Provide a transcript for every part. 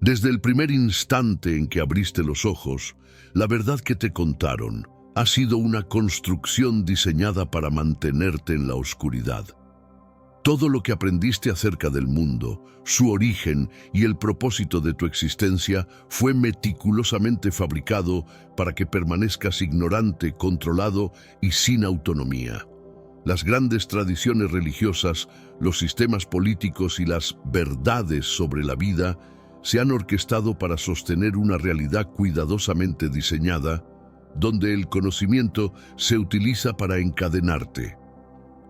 Desde el primer instante en que abriste los ojos, la verdad que te contaron ha sido una construcción diseñada para mantenerte en la oscuridad. Todo lo que aprendiste acerca del mundo, su origen y el propósito de tu existencia fue meticulosamente fabricado para que permanezcas ignorante, controlado y sin autonomía. Las grandes tradiciones religiosas, los sistemas políticos y las verdades sobre la vida se han orquestado para sostener una realidad cuidadosamente diseñada, donde el conocimiento se utiliza para encadenarte.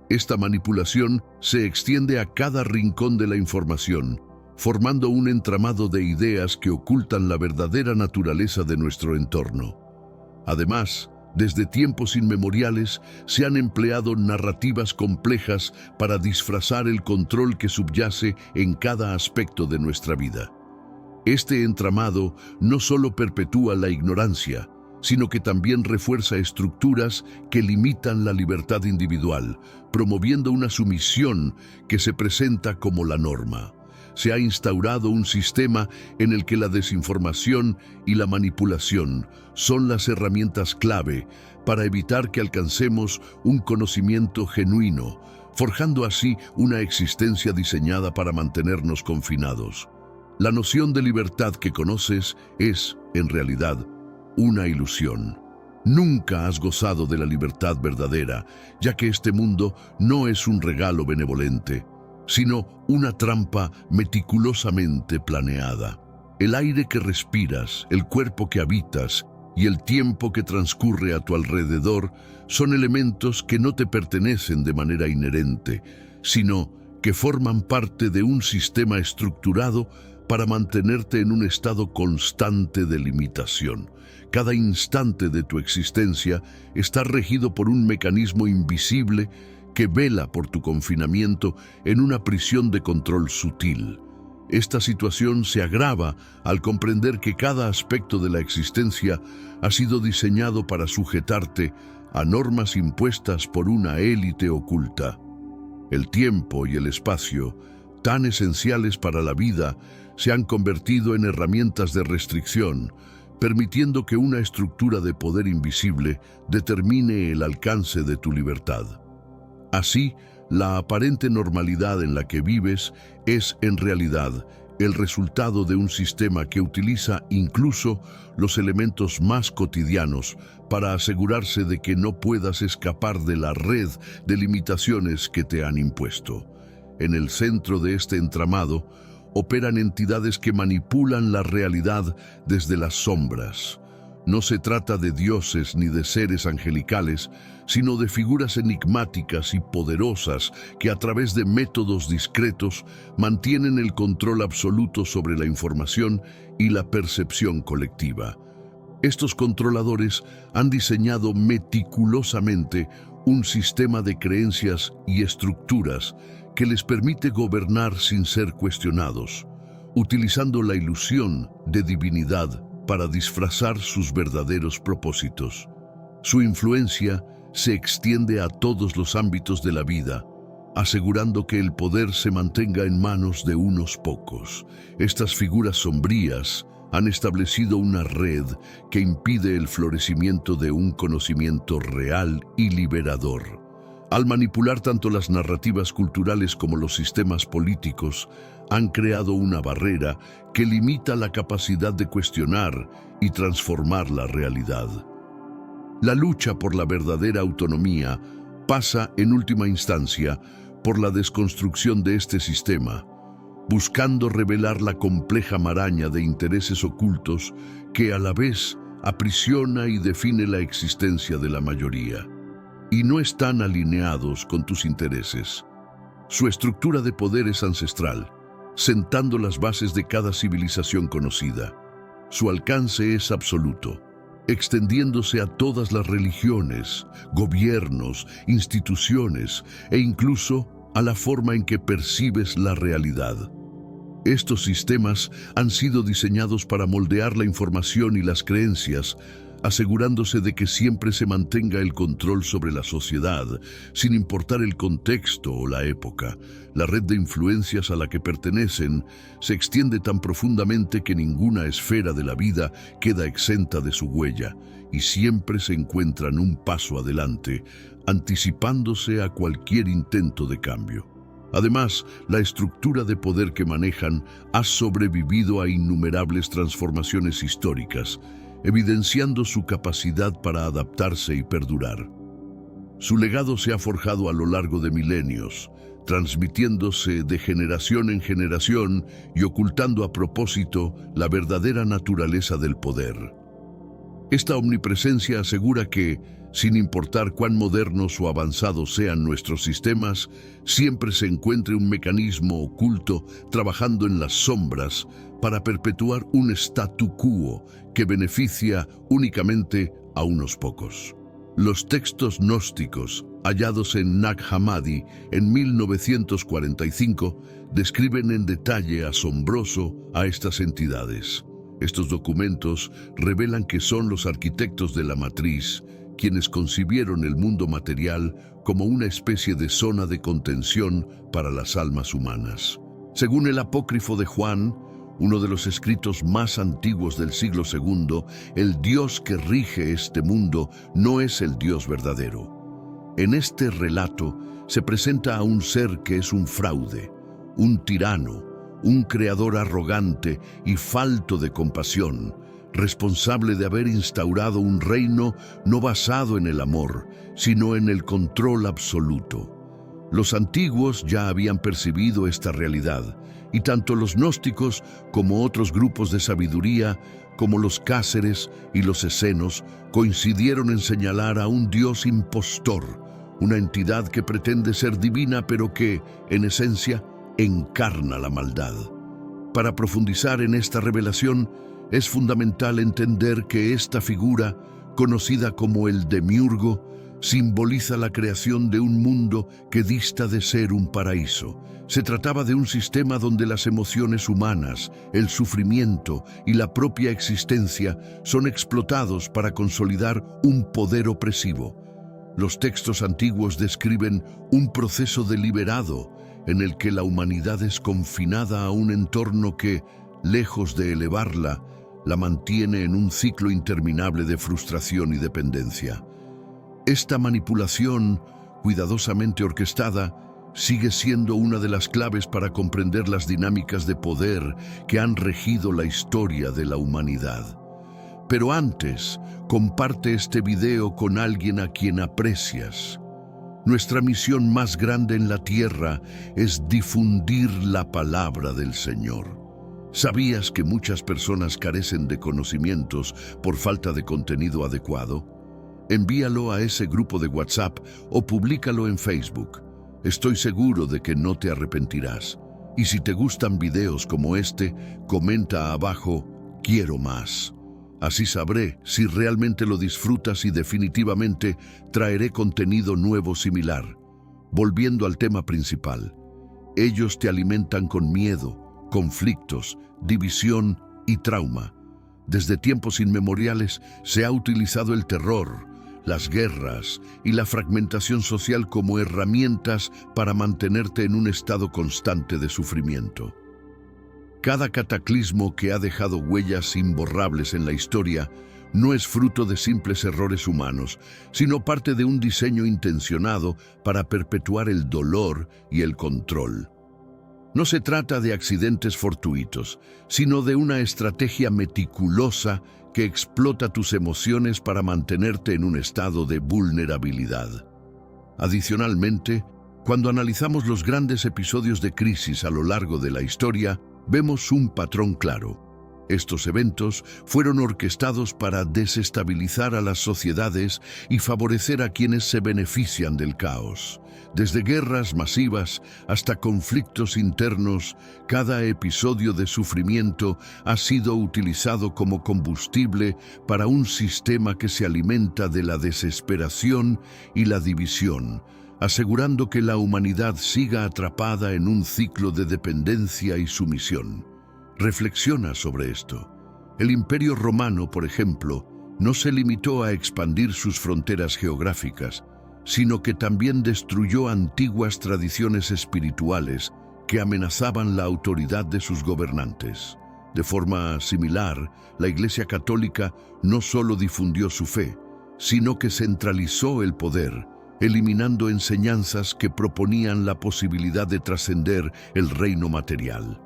Esta manipulación se extiende a cada rincón de la información, formando un entramado de ideas que ocultan la verdadera naturaleza de nuestro entorno. Además, desde tiempos inmemoriales se han empleado narrativas complejas para disfrazar el control que subyace en cada aspecto de nuestra vida. Este entramado no solo perpetúa la ignorancia, sino que también refuerza estructuras que limitan la libertad individual, promoviendo una sumisión que se presenta como la norma. Se ha instaurado un sistema en el que la desinformación y la manipulación son las herramientas clave para evitar que alcancemos un conocimiento genuino, forjando así una existencia diseñada para mantenernos confinados. La noción de libertad que conoces es, en realidad, una ilusión. Nunca has gozado de la libertad verdadera, ya que este mundo no es un regalo benevolente, sino una trampa meticulosamente planeada. El aire que respiras, el cuerpo que habitas y el tiempo que transcurre a tu alrededor son elementos que no te pertenecen de manera inherente, sino que forman parte de un sistema estructurado para mantenerte en un estado constante de limitación. Cada instante de tu existencia está regido por un mecanismo invisible que vela por tu confinamiento en una prisión de control sutil. Esta situación se agrava al comprender que cada aspecto de la existencia ha sido diseñado para sujetarte a normas impuestas por una élite oculta. El tiempo y el espacio, tan esenciales para la vida, se han convertido en herramientas de restricción, permitiendo que una estructura de poder invisible determine el alcance de tu libertad. Así, la aparente normalidad en la que vives es, en realidad, el resultado de un sistema que utiliza incluso los elementos más cotidianos para asegurarse de que no puedas escapar de la red de limitaciones que te han impuesto. En el centro de este entramado, operan entidades que manipulan la realidad desde las sombras. No se trata de dioses ni de seres angelicales, sino de figuras enigmáticas y poderosas que a través de métodos discretos mantienen el control absoluto sobre la información y la percepción colectiva. Estos controladores han diseñado meticulosamente un sistema de creencias y estructuras que les permite gobernar sin ser cuestionados, utilizando la ilusión de divinidad para disfrazar sus verdaderos propósitos. Su influencia se extiende a todos los ámbitos de la vida, asegurando que el poder se mantenga en manos de unos pocos. Estas figuras sombrías han establecido una red que impide el florecimiento de un conocimiento real y liberador. Al manipular tanto las narrativas culturales como los sistemas políticos, han creado una barrera que limita la capacidad de cuestionar y transformar la realidad. La lucha por la verdadera autonomía pasa, en última instancia, por la desconstrucción de este sistema, buscando revelar la compleja maraña de intereses ocultos que a la vez aprisiona y define la existencia de la mayoría. Y no están alineados con tus intereses. Su estructura de poder es ancestral, sentando las bases de cada civilización conocida. Su alcance es absoluto, extendiéndose a todas las religiones, gobiernos, instituciones e incluso a la forma en que percibes la realidad. Estos sistemas han sido diseñados para moldear la información y las creencias, asegurándose de que siempre se mantenga el control sobre la sociedad, sin importar el contexto o la época. La red de influencias a la que pertenecen se extiende tan profundamente que ninguna esfera de la vida queda exenta de su huella, y siempre se encuentran un paso adelante, anticipándose a cualquier intento de cambio. Además, la estructura de poder que manejan ha sobrevivido a innumerables transformaciones históricas, evidenciando su capacidad para adaptarse y perdurar. Su legado se ha forjado a lo largo de milenios, transmitiéndose de generación en generación y ocultando a propósito la verdadera naturaleza del poder. Esta omnipresencia asegura que, sin importar cuán modernos o avanzados sean nuestros sistemas, siempre se encuentre un mecanismo oculto trabajando en las sombras para perpetuar un statu quo que beneficia únicamente a unos pocos. Los textos gnósticos, hallados en Nag Hammadi en 1945, describen en detalle asombroso a estas entidades. Estos documentos revelan que son los arquitectos de la matriz quienes concibieron el mundo material como una especie de zona de contención para las almas humanas. Según el apócrifo de Juan, uno de los escritos más antiguos del siglo II, el Dios que rige este mundo no es el Dios verdadero. En este relato se presenta a un ser que es un fraude, un tirano, un creador arrogante y falto de compasión, responsable de haber instaurado un reino no basado en el amor, sino en el control absoluto. Los antiguos ya habían percibido esta realidad, y tanto los gnósticos como otros grupos de sabiduría, como los cáceres y los esenos, coincidieron en señalar a un dios impostor, una entidad que pretende ser divina pero que, en esencia, encarna la maldad. Para profundizar en esta revelación, es fundamental entender que esta figura, conocida como el Demiurgo, simboliza la creación de un mundo que dista de ser un paraíso. Se trataba de un sistema donde las emociones humanas, el sufrimiento y la propia existencia son explotados para consolidar un poder opresivo. Los textos antiguos describen un proceso deliberado en el que la humanidad es confinada a un entorno que, lejos de elevarla, la mantiene en un ciclo interminable de frustración y dependencia. Esta manipulación, cuidadosamente orquestada, sigue siendo una de las claves para comprender las dinámicas de poder que han regido la historia de la humanidad. Pero antes, comparte este video con alguien a quien aprecias. Nuestra misión más grande en la tierra es difundir la palabra del Señor. ¿Sabías que muchas personas carecen de conocimientos por falta de contenido adecuado? Envíalo a ese grupo de WhatsApp o públicalo en Facebook. Estoy seguro de que no te arrepentirás. Y si te gustan videos como este, comenta abajo, quiero más. Así sabré si realmente lo disfrutas y definitivamente traeré contenido nuevo similar. Volviendo al tema principal, ellos te alimentan con miedo, conflictos, división y trauma. Desde tiempos inmemoriales se ha utilizado el terror, las guerras y la fragmentación social como herramientas para mantenerte en un estado constante de sufrimiento. Cada cataclismo que ha dejado huellas imborrables en la historia no es fruto de simples errores humanos, sino parte de un diseño intencionado para perpetuar el dolor y el control. No se trata de accidentes fortuitos, sino de una estrategia meticulosa que explota tus emociones para mantenerte en un estado de vulnerabilidad. Adicionalmente, cuando analizamos los grandes episodios de crisis a lo largo de la historia, vemos un patrón claro. Estos eventos fueron orquestados para desestabilizar a las sociedades y favorecer a quienes se benefician del caos. Desde guerras masivas hasta conflictos internos, cada episodio de sufrimiento ha sido utilizado como combustible para un sistema que se alimenta de la desesperación y la división, asegurando que la humanidad siga atrapada en un ciclo de dependencia y sumisión. Reflexiona sobre esto. El Imperio Romano, por ejemplo, no se limitó a expandir sus fronteras geográficas, sino que también destruyó antiguas tradiciones espirituales que amenazaban la autoridad de sus gobernantes. De forma similar, la Iglesia Católica no solo difundió su fe, sino que centralizó el poder, eliminando enseñanzas que proponían la posibilidad de trascender el reino material.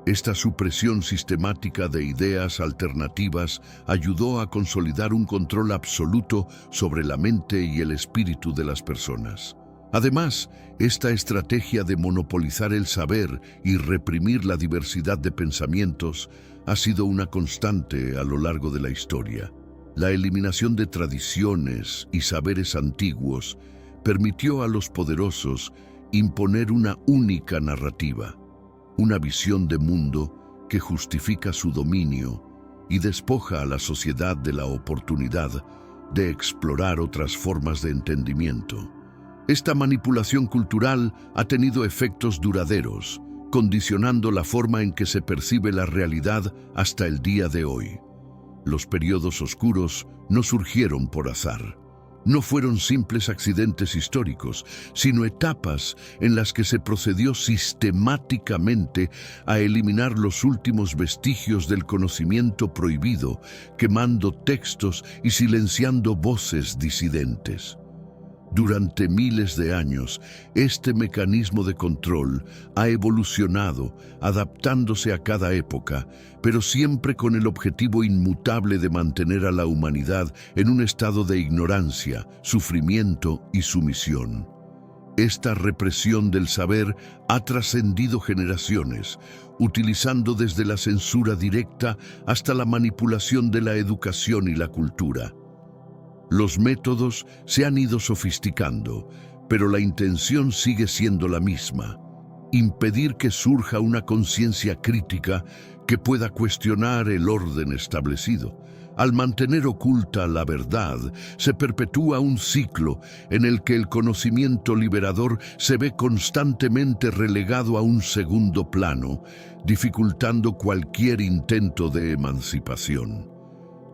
Esta supresión sistemática de ideas alternativas ayudó a consolidar un control absoluto sobre la mente y el espíritu de las personas. Además, esta estrategia de monopolizar el saber y reprimir la diversidad de pensamientos ha sido una constante a lo largo de la historia. La eliminación de tradiciones y saberes antiguos permitió a los poderosos imponer una única narrativa, una visión de mundo que justifica su dominio y despoja a la sociedad de la oportunidad de explorar otras formas de entendimiento. Esta manipulación cultural ha tenido efectos duraderos, condicionando la forma en que se percibe la realidad hasta el día de hoy. Los periodos oscuros no surgieron por azar. No fueron simples accidentes históricos, sino etapas en las que se procedió sistemáticamente a eliminar los últimos vestigios del conocimiento prohibido, quemando textos y silenciando voces disidentes. Durante miles de años, este mecanismo de control ha evolucionado, adaptándose a cada época, pero siempre con el objetivo inmutable de mantener a la humanidad en un estado de ignorancia, sufrimiento y sumisión. Esta represión del saber ha trascendido generaciones, utilizando desde la censura directa hasta la manipulación de la educación y la cultura. Los métodos se han ido sofisticando, pero la intención sigue siendo la misma: impedir que surja una conciencia crítica que pueda cuestionar el orden establecido. Al mantener oculta la verdad, se perpetúa un ciclo en el que el conocimiento liberador se ve constantemente relegado a un segundo plano, dificultando cualquier intento de emancipación.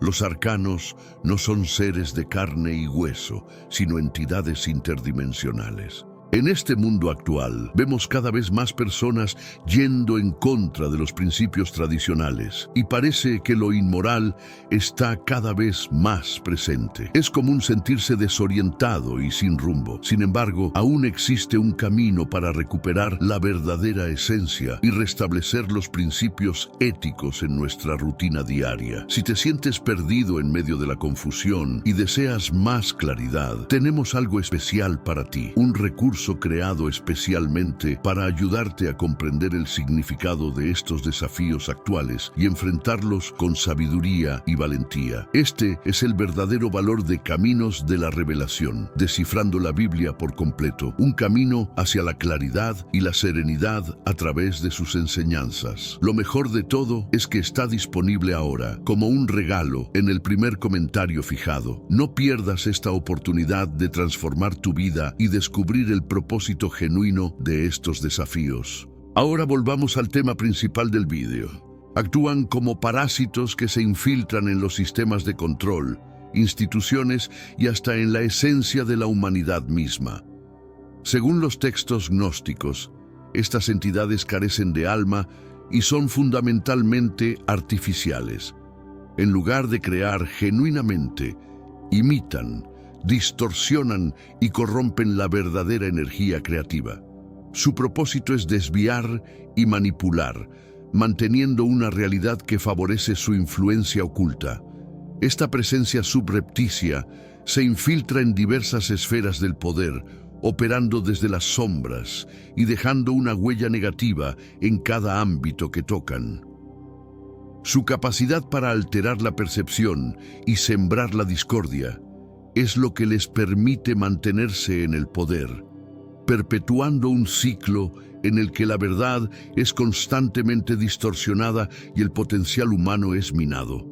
Los arcanos no son seres de carne y hueso, sino entidades interdimensionales. En este mundo actual, vemos cada vez más personas yendo en contra de los principios tradicionales, y parece que lo inmoral está cada vez más presente. Es común sentirse desorientado y sin rumbo. Sin embargo, aún existe un camino para recuperar la verdadera esencia y restablecer los principios éticos en nuestra rutina diaria. Si te sientes perdido en medio de la confusión y deseas más claridad, tenemos algo especial para ti, un recurso creado especialmente para ayudarte a comprender el significado de estos desafíos actuales y enfrentarlos con sabiduría y valentía. Este es el verdadero valor de Caminos de la Revelación, descifrando la Biblia por completo, un camino hacia la claridad y la serenidad a través de sus enseñanzas. Lo mejor de todo es que está disponible ahora, como un regalo, en el primer comentario fijado. No pierdas esta oportunidad de transformar tu vida y descubrir el propósito genuino de estos desafíos. Ahora volvamos al tema principal del vídeo. Actúan como parásitos que se infiltran en los sistemas de control, instituciones y hasta en la esencia de la humanidad misma. Según los textos gnósticos, estas entidades carecen de alma y son fundamentalmente artificiales. En lugar de crear genuinamente, imitan, distorsionan y corrompen la verdadera energía creativa. Su propósito es desviar y manipular, manteniendo una realidad que favorece su influencia oculta. Esta presencia subrepticia se infiltra en diversas esferas del poder, operando desde las sombras y dejando una huella negativa en cada ámbito que tocan. Su capacidad para alterar la percepción y sembrar la discordia es lo que les permite mantenerse en el poder, perpetuando un ciclo en el que la verdad es constantemente distorsionada y el potencial humano es minado.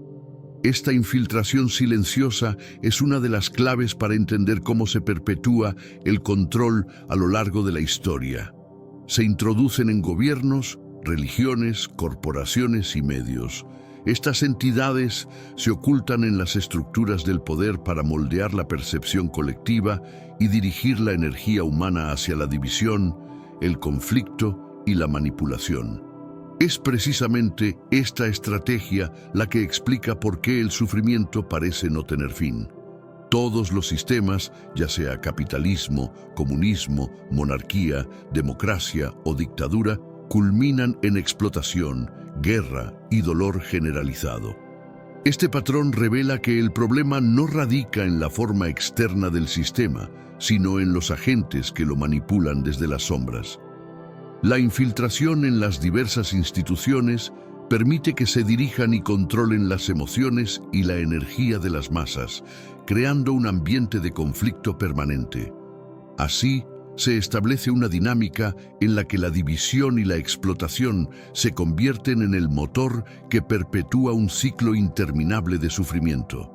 Esta infiltración silenciosa es una de las claves para entender cómo se perpetúa el control a lo largo de la historia. Se introducen en gobiernos, religiones, corporaciones y medios, Estas entidades se ocultan en las estructuras del poder para moldear la percepción colectiva y dirigir la energía humana hacia la división, el conflicto y la manipulación. Es precisamente esta estrategia la que explica por qué el sufrimiento parece no tener fin. Todos los sistemas, ya sea capitalismo, comunismo, monarquía, democracia o dictadura, culminan en explotación, guerra y dolor generalizado. Este patrón revela que el problema no radica en la forma externa del sistema, sino en los agentes que lo manipulan desde las sombras. La infiltración en las diversas instituciones permite que se dirijan y controlen las emociones y la energía de las masas, creando un ambiente de conflicto permanente. Así, se establece una dinámica en la que la división y la explotación se convierten en el motor que perpetúa un ciclo interminable de sufrimiento.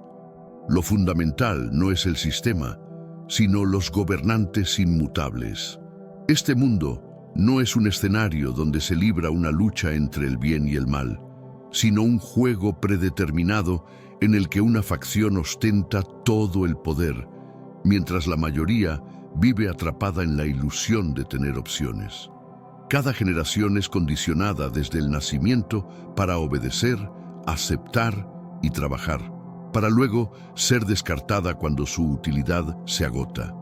Lo fundamental no es el sistema, sino los gobernantes inmutables. Este mundo no es un escenario donde se libra una lucha entre el bien y el mal, sino un juego predeterminado en el que una facción ostenta todo el poder, mientras la mayoría vive atrapada en la ilusión de tener opciones. Cada generación es condicionada desde el nacimiento para obedecer, aceptar y trabajar, para luego ser descartada cuando su utilidad se agota.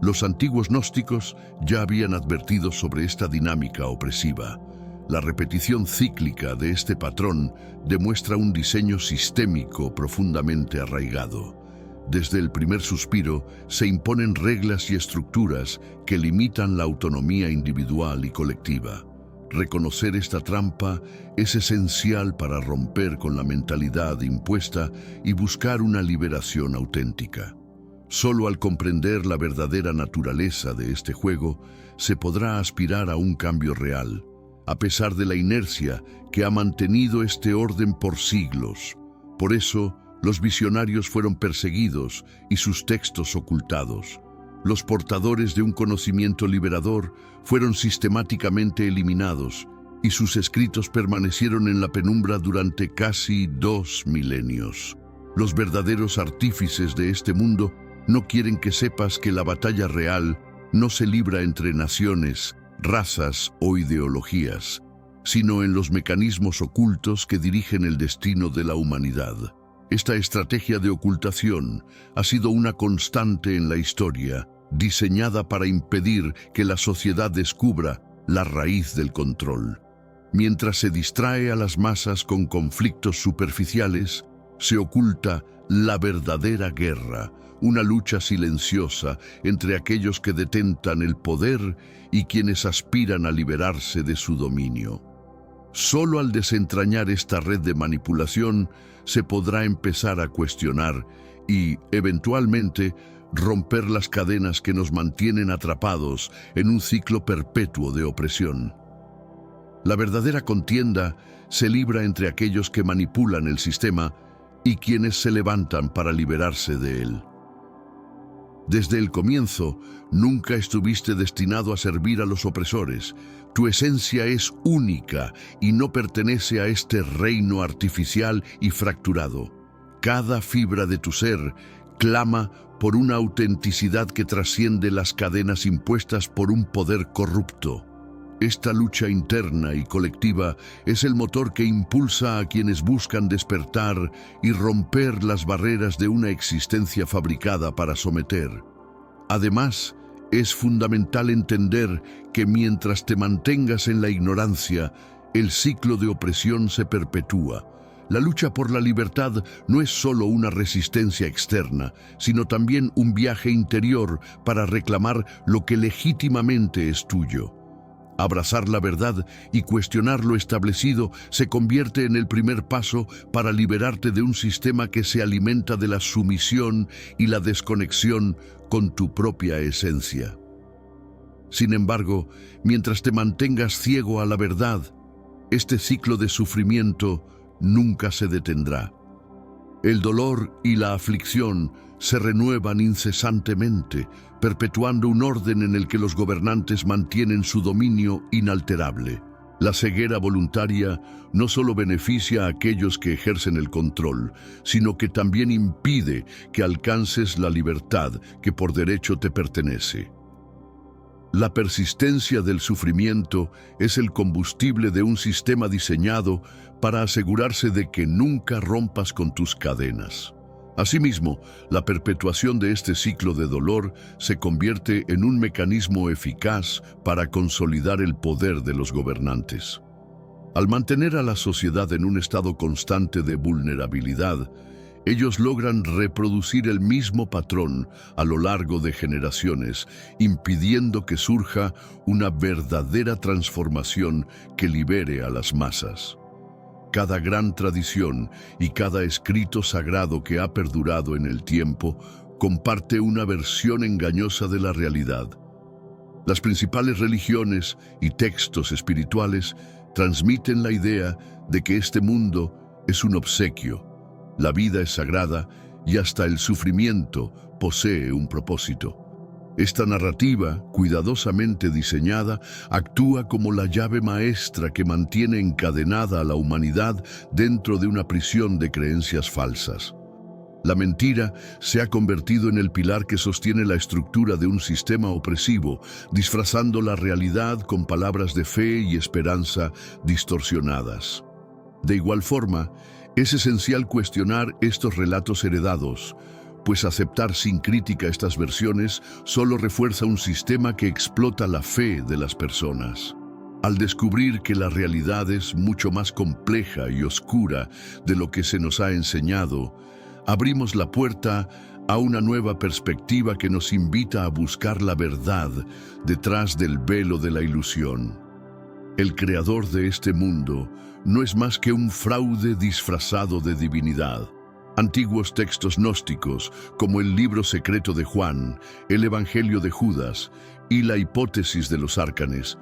Los antiguos gnósticos ya habían advertido sobre esta dinámica opresiva. La repetición cíclica de este patrón demuestra un diseño sistémico profundamente arraigado. Desde el primer suspiro se imponen reglas y estructuras que limitan la autonomía individual y colectiva. Reconocer esta trampa es esencial para romper con la mentalidad impuesta y buscar una liberación auténtica. Solo al comprender la verdadera naturaleza de este juego se podrá aspirar a un cambio real, a pesar de la inercia que ha mantenido este orden por siglos. Por eso, los visionarios fueron perseguidos y sus textos ocultados. Los portadores de un conocimiento liberador fueron sistemáticamente eliminados y sus escritos permanecieron en la penumbra durante casi 2 milenios. Los verdaderos artífices de este mundo no quieren que sepas que la batalla real no se libra entre naciones, razas o ideologías, sino en los mecanismos ocultos que dirigen el destino de la humanidad. Esta estrategia de ocultación ha sido una constante en la historia, diseñada para impedir que la sociedad descubra la raíz del control. Mientras se distrae a las masas con conflictos superficiales, se oculta la verdadera guerra, una lucha silenciosa entre aquellos que detentan el poder y quienes aspiran a liberarse de su dominio. Solo al desentrañar esta red de manipulación se podrá empezar a cuestionar y, eventualmente, romper las cadenas que nos mantienen atrapados en un ciclo perpetuo de opresión. La verdadera contienda se libra entre aquellos que manipulan el sistema y quienes se levantan para liberarse de él. Desde el comienzo, nunca estuviste destinado a servir a los opresores. Tu esencia es única y no pertenece a este reino artificial y fracturado. Cada fibra de tu ser clama por una autenticidad que trasciende las cadenas impuestas por un poder corrupto. Esta lucha interna y colectiva es el motor que impulsa a quienes buscan despertar y romper las barreras de una existencia fabricada para someter. Además, es fundamental entender que mientras te mantengas en la ignorancia, el ciclo de opresión se perpetúa. La lucha por la libertad no es solo una resistencia externa, sino también un viaje interior para reclamar lo que legítimamente es tuyo. Abrazar la verdad y cuestionar lo establecido se convierte en el primer paso para liberarte de un sistema que se alimenta de la sumisión y la desconexión con tu propia esencia. Sin embargo, mientras te mantengas ciego a la verdad, este ciclo de sufrimiento nunca se detendrá. El dolor y la aflicción se renuevan incesantemente, perpetuando un orden en el que los gobernantes mantienen su dominio inalterable. La ceguera voluntaria no solo beneficia a aquellos que ejercen el control, sino que también impide que alcances la libertad que por derecho te pertenece. La persistencia del sufrimiento es el combustible de un sistema diseñado para asegurarse de que nunca rompas con tus cadenas. Asimismo, la perpetuación de este ciclo de dolor se convierte en un mecanismo eficaz para consolidar el poder de los gobernantes. Al mantener a la sociedad en un estado constante de vulnerabilidad, ellos logran reproducir el mismo patrón a lo largo de generaciones, impidiendo que surja una verdadera transformación que libere a las masas. Cada gran tradición y cada escrito sagrado que ha perdurado en el tiempo comparte una versión engañosa de la realidad. Las principales religiones y textos espirituales transmiten la idea de que este mundo es un obsequio, la vida es sagrada y hasta el sufrimiento posee un propósito. Esta narrativa, cuidadosamente diseñada, actúa como la llave maestra que mantiene encadenada a la humanidad dentro de una prisión de creencias falsas. La mentira se ha convertido en el pilar que sostiene la estructura de un sistema opresivo, disfrazando la realidad con palabras de fe y esperanza distorsionadas. De igual forma, es esencial cuestionar estos relatos heredados, pues aceptar sin crítica estas versiones solo refuerza un sistema que explota la fe de las personas. Al descubrir que la realidad es mucho más compleja y oscura de lo que se nos ha enseñado, abrimos la puerta a una nueva perspectiva que nos invita a buscar la verdad detrás del velo de la ilusión. El creador de este mundo no es más que un fraude disfrazado de divinidad. Antiguos textos gnósticos, como el libro secreto de Juan, el Evangelio de Judas y la hipótesis de los árcanes,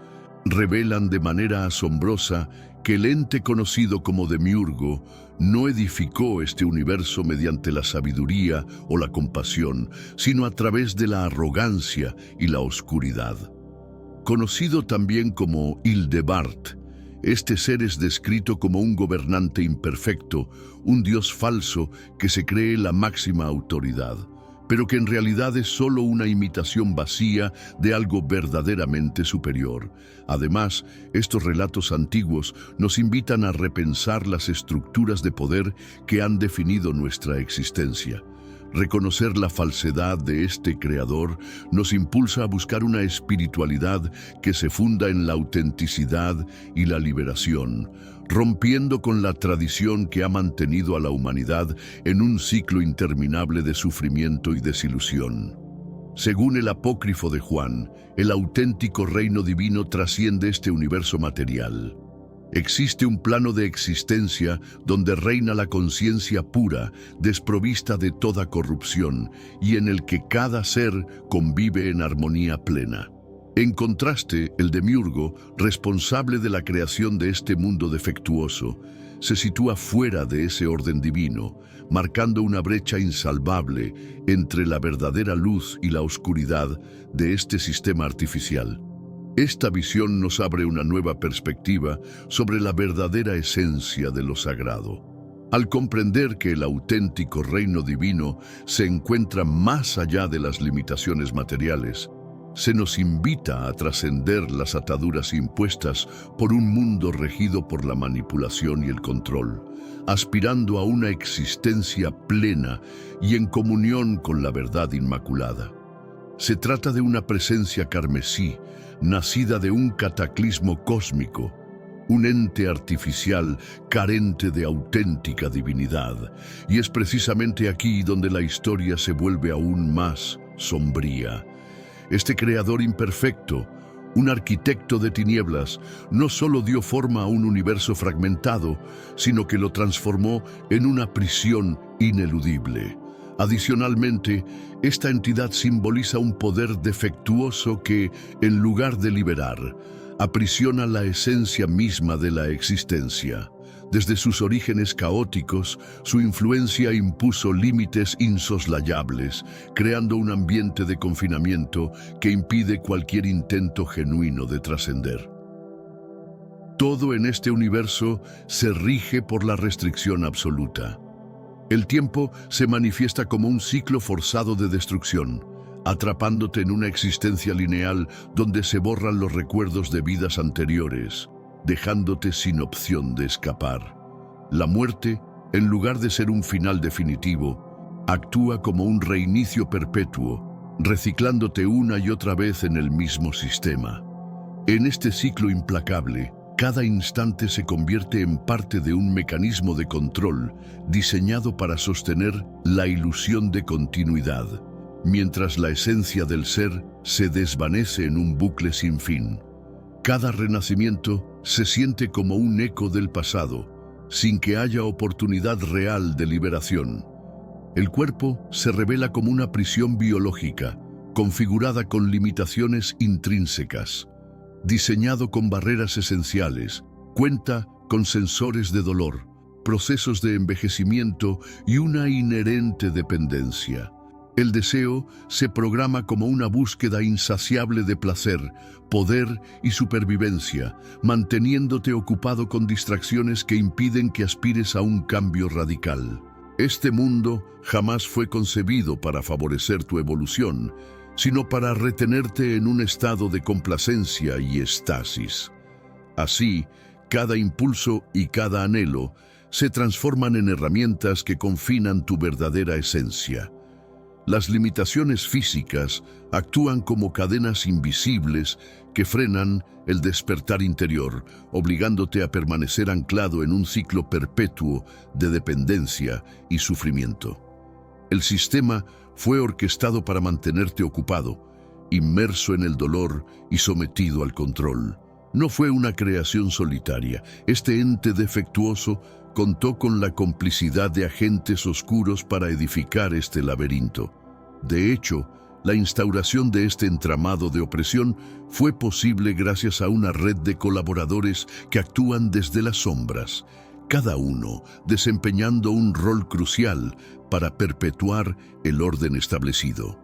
revelan de manera asombrosa que el ente conocido como Demiurgo no edificó este universo mediante la sabiduría o la compasión, sino a través de la arrogancia y la oscuridad. Conocido también como Hildebart, este ser es descrito como un gobernante imperfecto, un dios falso que se cree la máxima autoridad, pero que en realidad es solo una imitación vacía de algo verdaderamente superior. Además, estos relatos antiguos nos invitan a repensar las estructuras de poder que han definido nuestra existencia. Reconocer la falsedad de este creador nos impulsa a buscar una espiritualidad que se funda en la autenticidad y la liberación, rompiendo con la tradición que ha mantenido a la humanidad en un ciclo interminable de sufrimiento y desilusión. Según el apócrifo de Juan, el auténtico reino divino trasciende este universo material. Existe un plano de existencia donde reina la conciencia pura, desprovista de toda corrupción, y en el que cada ser convive en armonía plena. En contraste, el Demiurgo, responsable de la creación de este mundo defectuoso, se sitúa fuera de ese orden divino, marcando una brecha insalvable entre la verdadera luz y la oscuridad de este sistema artificial. Esta visión nos abre una nueva perspectiva sobre la verdadera esencia de lo sagrado. Al comprender que el auténtico reino divino se encuentra más allá de las limitaciones materiales, se nos invita a trascender las ataduras impuestas por un mundo regido por la manipulación y el control, aspirando a una existencia plena y en comunión con la verdad inmaculada. Se trata de una presencia carmesí, nacida de un cataclismo cósmico, un ente artificial carente de auténtica divinidad, y es precisamente aquí donde la historia se vuelve aún más sombría. Este creador imperfecto, un arquitecto de tinieblas, no solo dio forma a un universo fragmentado, sino que lo transformó en una prisión ineludible. Adicionalmente, esta entidad simboliza un poder defectuoso que, en lugar de liberar, aprisiona la esencia misma de la existencia. Desde sus orígenes caóticos, su influencia impuso límites insoslayables, creando un ambiente de confinamiento que impide cualquier intento genuino de trascender. Todo en este universo se rige por la restricción absoluta. El tiempo se manifiesta como un ciclo forzado de destrucción, atrapándote en una existencia lineal donde se borran los recuerdos de vidas anteriores, dejándote sin opción de escapar. La muerte, en lugar de ser un final definitivo, actúa como un reinicio perpetuo, reciclándote una y otra vez en el mismo sistema. En este ciclo implacable, cada instante se convierte en parte de un mecanismo de control diseñado para sostener la ilusión de continuidad, mientras la esencia del ser se desvanece en un bucle sin fin. Cada renacimiento se siente como un eco del pasado, sin que haya oportunidad real de liberación. El cuerpo se revela como una prisión biológica, configurada con limitaciones intrínsecas. Diseñado con barreras esenciales, cuenta con sensores de dolor, procesos de envejecimiento y una inherente dependencia. El deseo se programa como una búsqueda insaciable de placer, poder y supervivencia, manteniéndote ocupado con distracciones que impiden que aspires a un cambio radical. Este mundo jamás fue concebido para favorecer tu evolución, sino para retenerte en un estado de complacencia y estasis. Así, cada impulso y cada anhelo se transforman en herramientas que confinan tu verdadera esencia. Las limitaciones físicas actúan como cadenas invisibles que frenan el despertar interior, obligándote a permanecer anclado en un ciclo perpetuo de dependencia y sufrimiento. El sistema fue orquestado para mantenerte ocupado, inmerso en el dolor y sometido al control. No fue una creación solitaria. Este ente defectuoso contó con la complicidad de agentes oscuros para edificar este laberinto. De hecho, la instauración de este entramado de opresión fue posible gracias a una red de colaboradores que actúan desde las sombras, cada uno desempeñando un rol crucial para perpetuar el orden establecido.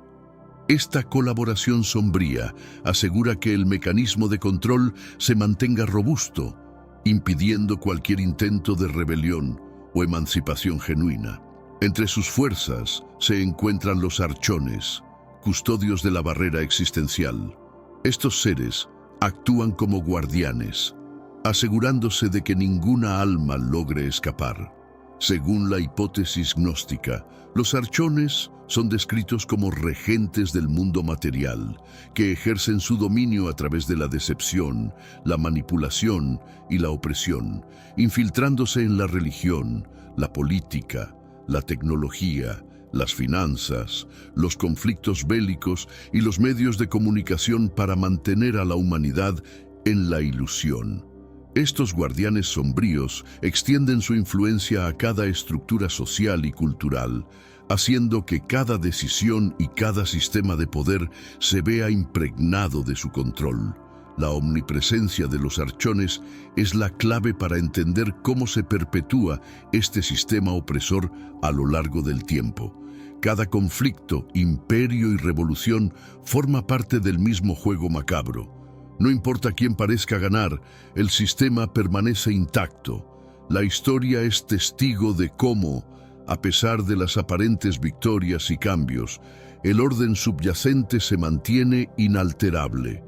Esta colaboración sombría asegura que el mecanismo de control se mantenga robusto, impidiendo cualquier intento de rebelión o emancipación genuina. Entre sus fuerzas se encuentran los archones, custodios de la barrera existencial. Estos seres actúan como guardianes, asegurándose de que ninguna alma logre escapar. Según la hipótesis gnóstica, los archones son descritos como regentes del mundo material, que ejercen su dominio a través de la decepción, la manipulación y la opresión, infiltrándose en la religión, la política, la tecnología, las finanzas, los conflictos bélicos y los medios de comunicación para mantener a la humanidad en la ilusión. Estos guardianes sombríos extienden su influencia a cada estructura social y cultural, haciendo que cada decisión y cada sistema de poder se vea impregnado de su control. La omnipresencia de los archones es la clave para entender cómo se perpetúa este sistema opresor a lo largo del tiempo. Cada conflicto, imperio y revolución forma parte del mismo juego macabro. No importa quién parezca ganar, el sistema permanece intacto. La historia es testigo de cómo, a pesar de las aparentes victorias y cambios, el orden subyacente se mantiene inalterable.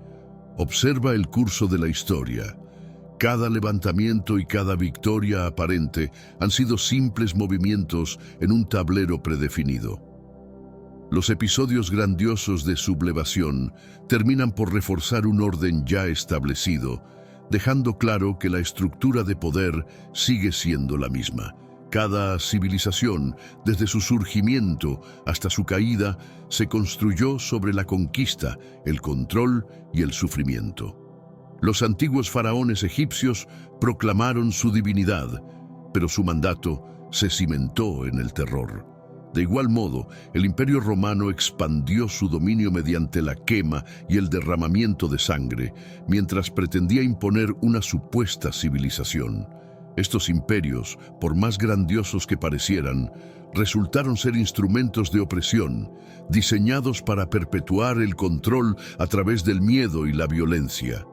Observa el curso de la historia. Cada levantamiento y cada victoria aparente han sido simples movimientos en un tablero predefinido. Los episodios grandiosos de sublevación terminan por reforzar un orden ya establecido, dejando claro que la estructura de poder sigue siendo la misma. Cada civilización, desde su surgimiento hasta su caída, se construyó sobre la conquista, el control y el sufrimiento. Los antiguos faraones egipcios proclamaron su divinidad, pero su mandato se cimentó en el terror. De igual modo, el Imperio Romano expandió su dominio mediante la quema y el derramamiento de sangre, mientras pretendía imponer una supuesta civilización. Estos imperios, por más grandiosos que parecieran, resultaron ser instrumentos de opresión, diseñados para perpetuar el control a través del miedo y la violencia.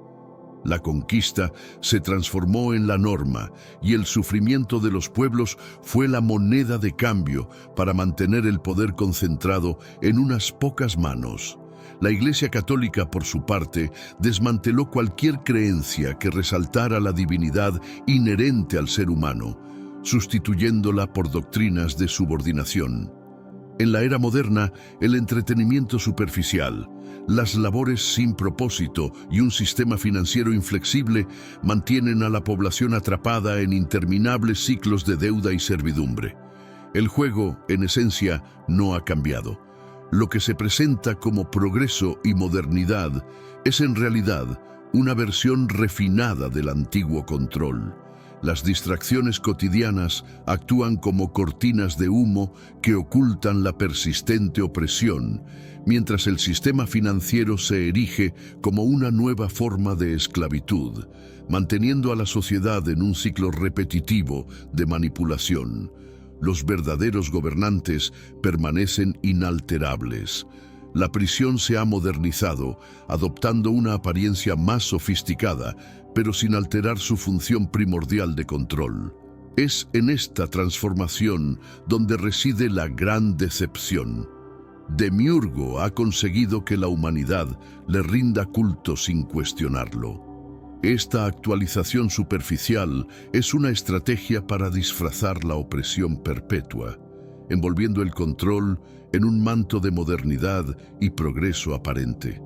La conquista se transformó en la norma y el sufrimiento de los pueblos fue la moneda de cambio para mantener el poder concentrado en unas pocas manos. La Iglesia Católica, por su parte, desmanteló cualquier creencia que resaltara la divinidad inherente al ser humano, sustituyéndola por doctrinas de subordinación. En la era moderna, el entretenimiento superficial, las labores sin propósito y un sistema financiero inflexible mantienen a la población atrapada en interminables ciclos de deuda y servidumbre. El juego, en esencia, no ha cambiado. Lo que se presenta como progreso y modernidad es en realidad una versión refinada del antiguo control. Las distracciones cotidianas actúan como cortinas de humo que ocultan la persistente opresión, mientras el sistema financiero se erige como una nueva forma de esclavitud, manteniendo a la sociedad en un ciclo repetitivo de manipulación. Los verdaderos gobernantes permanecen inalterables. La prisión se ha modernizado, adoptando una apariencia más sofisticada, pero sin alterar su función primordial de control. Es en esta transformación donde reside la gran decepción. Demiurgo ha conseguido que la humanidad le rinda culto sin cuestionarlo. Esta actualización superficial es una estrategia para disfrazar la opresión perpetua, envolviendo el control en un manto de modernidad y progreso aparente.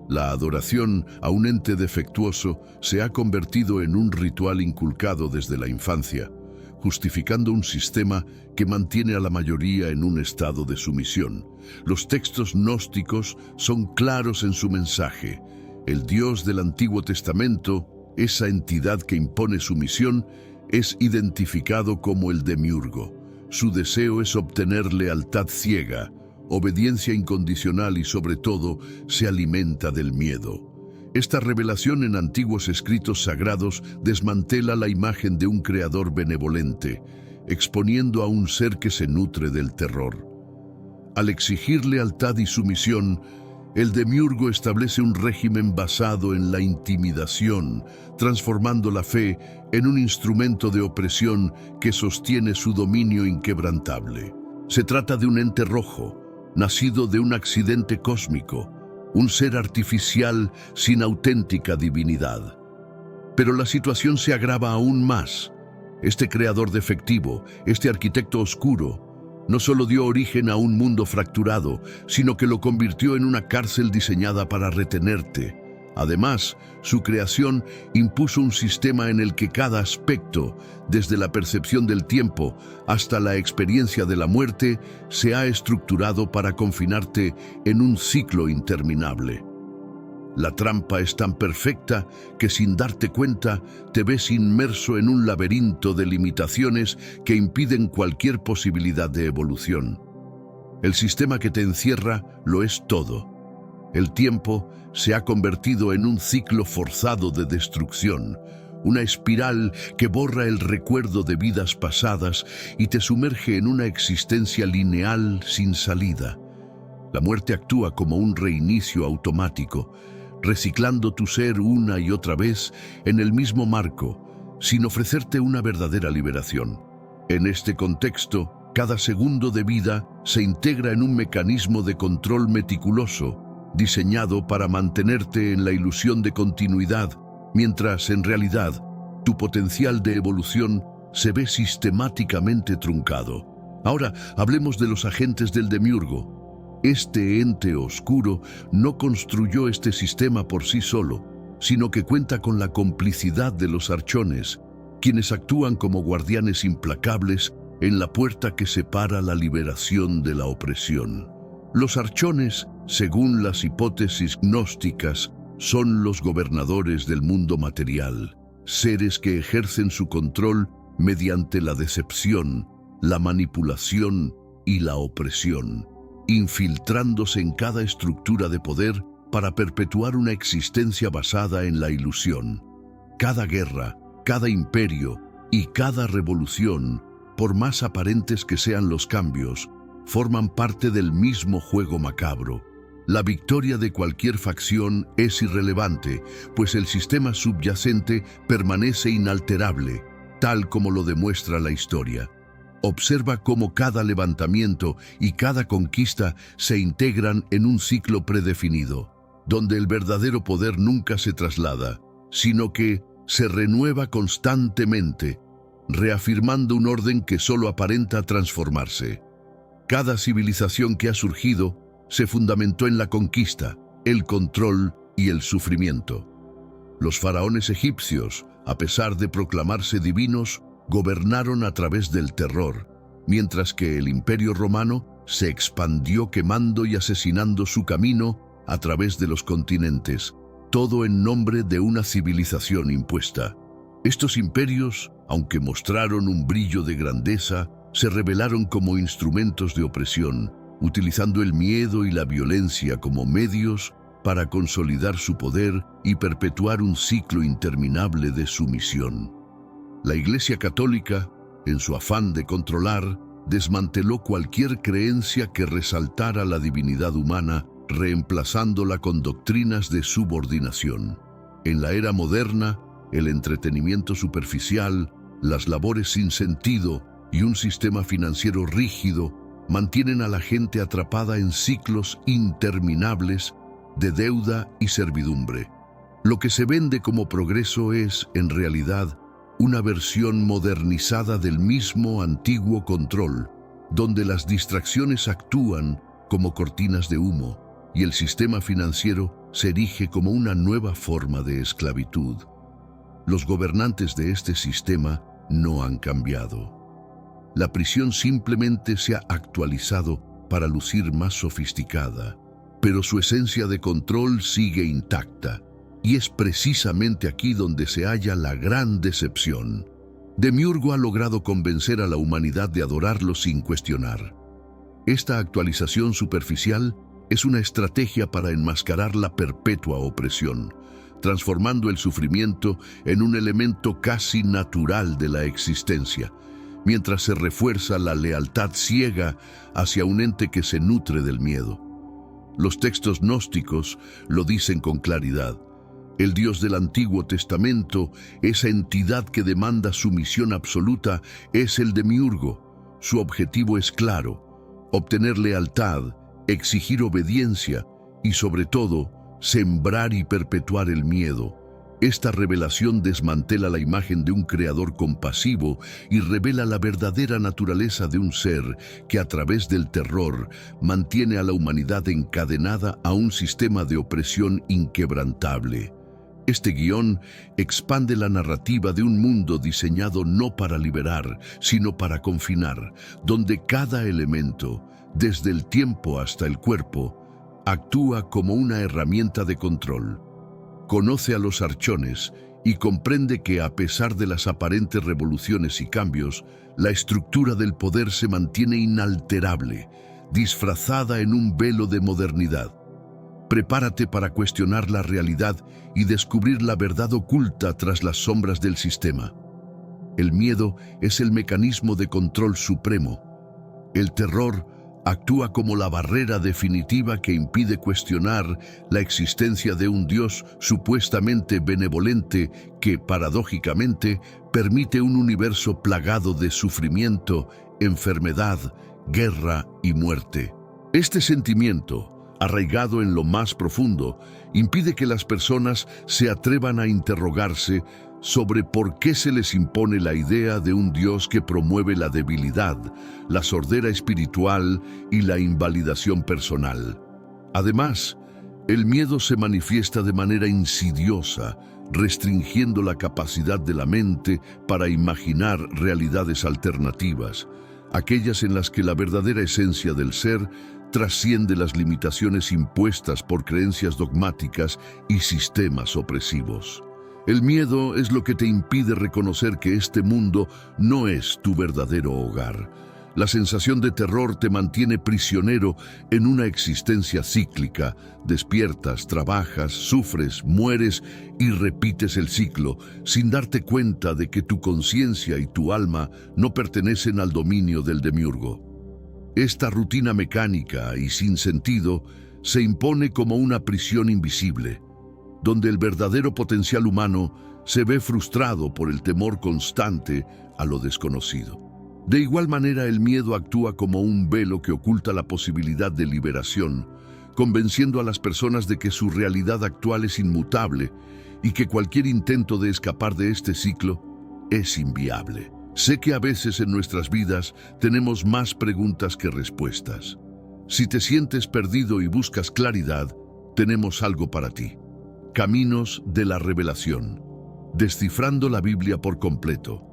La adoración a un ente defectuoso se ha convertido en un ritual inculcado desde la infancia, justificando un sistema que mantiene a la mayoría en un estado de sumisión. Los textos gnósticos son claros en su mensaje. El Dios del Antiguo Testamento, esa entidad que impone sumisión, es identificado como el Demiurgo. Su deseo es obtener lealtad ciega, obediencia incondicional y, sobre todo, se alimenta del miedo. Esta revelación en antiguos escritos sagrados desmantela la imagen de un creador benevolente, exponiendo a un ser que se nutre del terror. Al exigir lealtad y sumisión, el Demiurgo establece un régimen basado en la intimidación, transformando la fe en un instrumento de opresión que sostiene su dominio inquebrantable. Se trata de un ente rojo, nacido de un accidente cósmico, un ser artificial sin auténtica divinidad. Pero la situación se agrava aún más. Este creador defectivo, este arquitecto oscuro, no solo dio origen a un mundo fracturado, sino que lo convirtió en una cárcel diseñada para retenerte. Además, su creación impuso un sistema en el que cada aspecto, desde la percepción del tiempo hasta la experiencia de la muerte, se ha estructurado para confinarte en un ciclo interminable. La trampa es tan perfecta que sin darte cuenta te ves inmerso en un laberinto de limitaciones que impiden cualquier posibilidad de evolución. El sistema que te encierra lo es todo. El tiempo se ha convertido en un ciclo forzado de destrucción, una espiral que borra el recuerdo de vidas pasadas y te sumerge en una existencia lineal sin salida. La muerte actúa como un reinicio automático, reciclando tu ser una y otra vez en el mismo marco, sin ofrecerte una verdadera liberación. En este contexto, cada segundo de vida se integra en un mecanismo de control meticuloso, diseñado para mantenerte en la ilusión de continuidad, mientras en realidad tu potencial de evolución se ve sistemáticamente truncado. Ahora hablemos de los agentes del Demiurgo. Este ente oscuro no construyó este sistema por sí solo, sino que cuenta con la complicidad de los archones, quienes actúan como guardianes implacables en la puerta que separa la liberación de la opresión. Los archones, según las hipótesis gnósticas, son los gobernadores del mundo material, seres que ejercen su control mediante la decepción, la manipulación y la opresión, infiltrándose en cada estructura de poder para perpetuar una existencia basada en la ilusión. Cada guerra, cada imperio y cada revolución, por más aparentes que sean los cambios, forman parte del mismo juego macabro. La victoria de cualquier facción es irrelevante, pues el sistema subyacente permanece inalterable, tal como lo demuestra la historia. Observa cómo cada levantamiento y cada conquista se integran en un ciclo predefinido, donde el verdadero poder nunca se traslada, sino que se renueva constantemente, reafirmando un orden que solo aparenta transformarse. Cada civilización que ha surgido se fundamentó en la conquista, el control y el sufrimiento. Los faraones egipcios, a pesar de proclamarse divinos, gobernaron a través del terror, mientras que el Imperio Romano se expandió quemando y asesinando su camino a través de los continentes, todo en nombre de una civilización impuesta. Estos imperios, aunque mostraron un brillo de grandeza, se revelaron como instrumentos de opresión, utilizando el miedo y la violencia como medios para consolidar su poder y perpetuar un ciclo interminable de sumisión. La Iglesia Católica, en su afán de controlar, desmanteló cualquier creencia que resaltara la divinidad humana, reemplazándola con doctrinas de subordinación. En la era moderna, el entretenimiento superficial, las labores sin sentido y un sistema financiero rígido mantienen a la gente atrapada en ciclos interminables de deuda y servidumbre. Lo que se vende como progreso es, en realidad, una versión modernizada del mismo antiguo control, donde las distracciones actúan como cortinas de humo y el sistema financiero se erige como una nueva forma de esclavitud. Los gobernantes de este sistema no han cambiado. La prisión simplemente se ha actualizado para lucir más sofisticada, pero su esencia de control sigue intacta. Y es precisamente aquí donde se halla la gran decepción. Demiurgo ha logrado convencer a la humanidad de adorarlo sin cuestionar. Esta actualización superficial es una estrategia para enmascarar la perpetua opresión, transformando el sufrimiento en un elemento casi natural de la existencia, mientras se refuerza la lealtad ciega hacia un ente que se nutre del miedo. Los textos gnósticos lo dicen con claridad. El Dios del Antiguo Testamento, esa entidad que demanda sumisión absoluta, es el Demiurgo. Su objetivo es claro: obtener lealtad, exigir obediencia y, sobre todo, sembrar y perpetuar el miedo. Esta revelación desmantela la imagen de un creador compasivo y revela la verdadera naturaleza de un ser que, a través del terror, mantiene a la humanidad encadenada a un sistema de opresión inquebrantable. Este guión expande la narrativa de un mundo diseñado no para liberar, sino para confinar, donde cada elemento, desde el tiempo hasta el cuerpo, actúa como una herramienta de control. Conoce a los archones y comprende que, a pesar de las aparentes revoluciones y cambios, la estructura del poder se mantiene inalterable, disfrazada en un velo de modernidad. Prepárate para cuestionar la realidad y descubrir la verdad oculta tras las sombras del sistema. El miedo es el mecanismo de control supremo. El terror actúa como la barrera definitiva que impide cuestionar la existencia de un Dios supuestamente benevolente que, paradójicamente, permite un universo plagado de sufrimiento, enfermedad, guerra y muerte. Este sentimiento, arraigado en lo más profundo, impide que las personas se atrevan a interrogarse sobre por qué se les impone la idea de un Dios que promueve la debilidad, la sordera espiritual y la invalidación personal. Además, el miedo se manifiesta de manera insidiosa, restringiendo la capacidad de la mente para imaginar realidades alternativas, aquellas en las que la verdadera esencia del ser trasciende las limitaciones impuestas por creencias dogmáticas y sistemas opresivos. El miedo es lo que te impide reconocer que este mundo no es tu verdadero hogar. La sensación de terror te mantiene prisionero en una existencia cíclica. Despiertas, trabajas, sufres, mueres y repites el ciclo, sin darte cuenta de que tu conciencia y tu alma no pertenecen al dominio del demiurgo. Esta rutina mecánica y sin sentido se impone como una prisión invisible, donde el verdadero potencial humano se ve frustrado por el temor constante a lo desconocido. De igual manera, el miedo actúa como un velo que oculta la posibilidad de liberación, convenciendo a las personas de que su realidad actual es inmutable y que cualquier intento de escapar de este ciclo es inviable. Sé que a veces en nuestras vidas tenemos más preguntas que respuestas. Si te sientes perdido y buscas claridad, tenemos algo para ti. Caminos de la Revelación. Descifrando la Biblia por completo.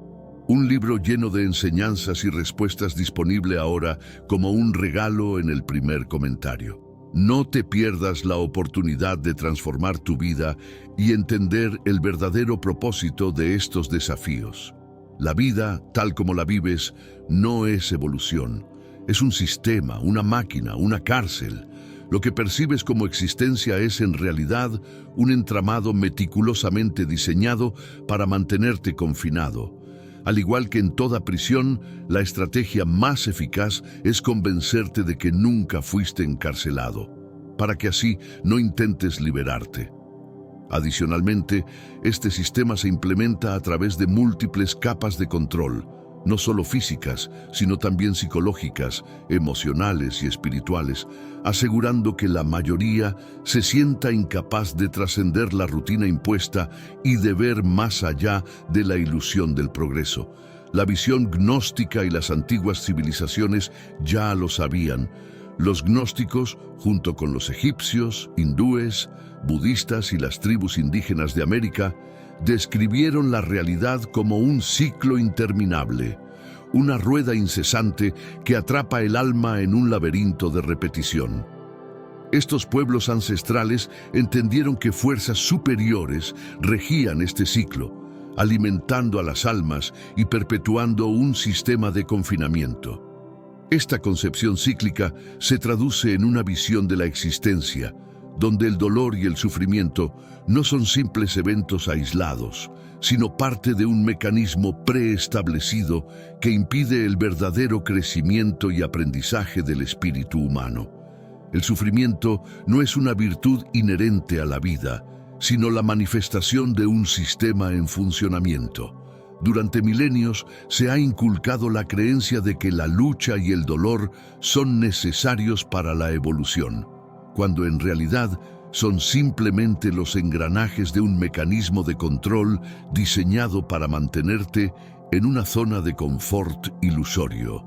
Un libro lleno de enseñanzas y respuestas disponible ahora como un regalo en el primer comentario. No te pierdas la oportunidad de transformar tu vida y entender el verdadero propósito de estos desafíos. La vida, tal como la vives, no es evolución. Es un sistema, una máquina, una cárcel. Lo que percibes como existencia es en realidad un entramado meticulosamente diseñado para mantenerte confinado. Al igual que en toda prisión, la estrategia más eficaz es convencerte de que nunca fuiste encarcelado, para que así no intentes liberarte. Adicionalmente, este sistema se implementa a través de múltiples capas de control, no solo físicas, sino también psicológicas, emocionales y espirituales, asegurando que la mayoría se sienta incapaz de trascender la rutina impuesta y de ver más allá de la ilusión del progreso. La visión gnóstica y las antiguas civilizaciones ya lo sabían. Los gnósticos, junto con los egipcios, hindúes, budistas y las tribus indígenas de América, describieron la realidad como un ciclo interminable, una rueda incesante que atrapa el alma en un laberinto de repetición. Estos pueblos ancestrales entendieron que fuerzas superiores regían este ciclo, alimentando a las almas y perpetuando un sistema de confinamiento. Esta concepción cíclica se traduce en una visión de la existencia, donde el dolor y el sufrimiento no son simples eventos aislados, sino parte de un mecanismo preestablecido que impide el verdadero crecimiento y aprendizaje del espíritu humano. El sufrimiento no es una virtud inherente a la vida, sino la manifestación de un sistema en funcionamiento. Durante milenios se ha inculcado la creencia de que la lucha y el dolor son necesarios para la evolución, cuando en realidad son simplemente los engranajes de un mecanismo de control diseñado para mantenerte en una zona de confort ilusorio.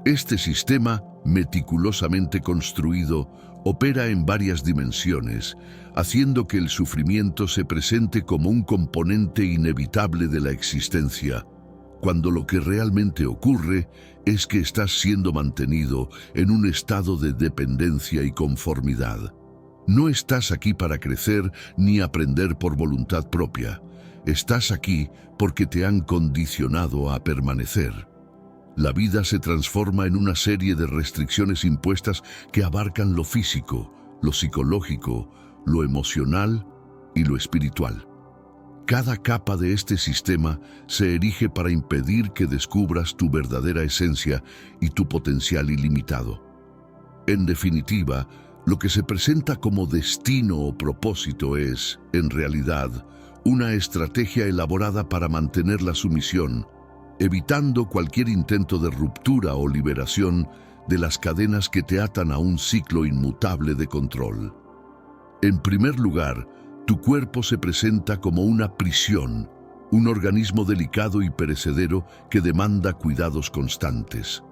Este sistema, meticulosamente construido, opera en varias dimensiones, haciendo que el sufrimiento se presente como un componente inevitable de la existencia, cuando lo que realmente ocurre es que estás siendo mantenido en un estado de dependencia y conformidad. No estás aquí para crecer ni aprender por voluntad propia. Estás aquí porque te han condicionado a permanecer. La vida se transforma en una serie de restricciones impuestas que abarcan lo físico, lo psicológico, lo emocional y lo espiritual. Cada capa de este sistema se erige para impedir que descubras tu verdadera esencia y tu potencial ilimitado. En definitiva, lo que se presenta como destino o propósito es, en realidad, una estrategia elaborada para mantener la sumisión, evitando cualquier intento de ruptura o liberación de las cadenas que te atan a un ciclo inmutable de control. En primer lugar, tu cuerpo se presenta como una prisión, un organismo delicado y perecedero que demanda cuidados constantes.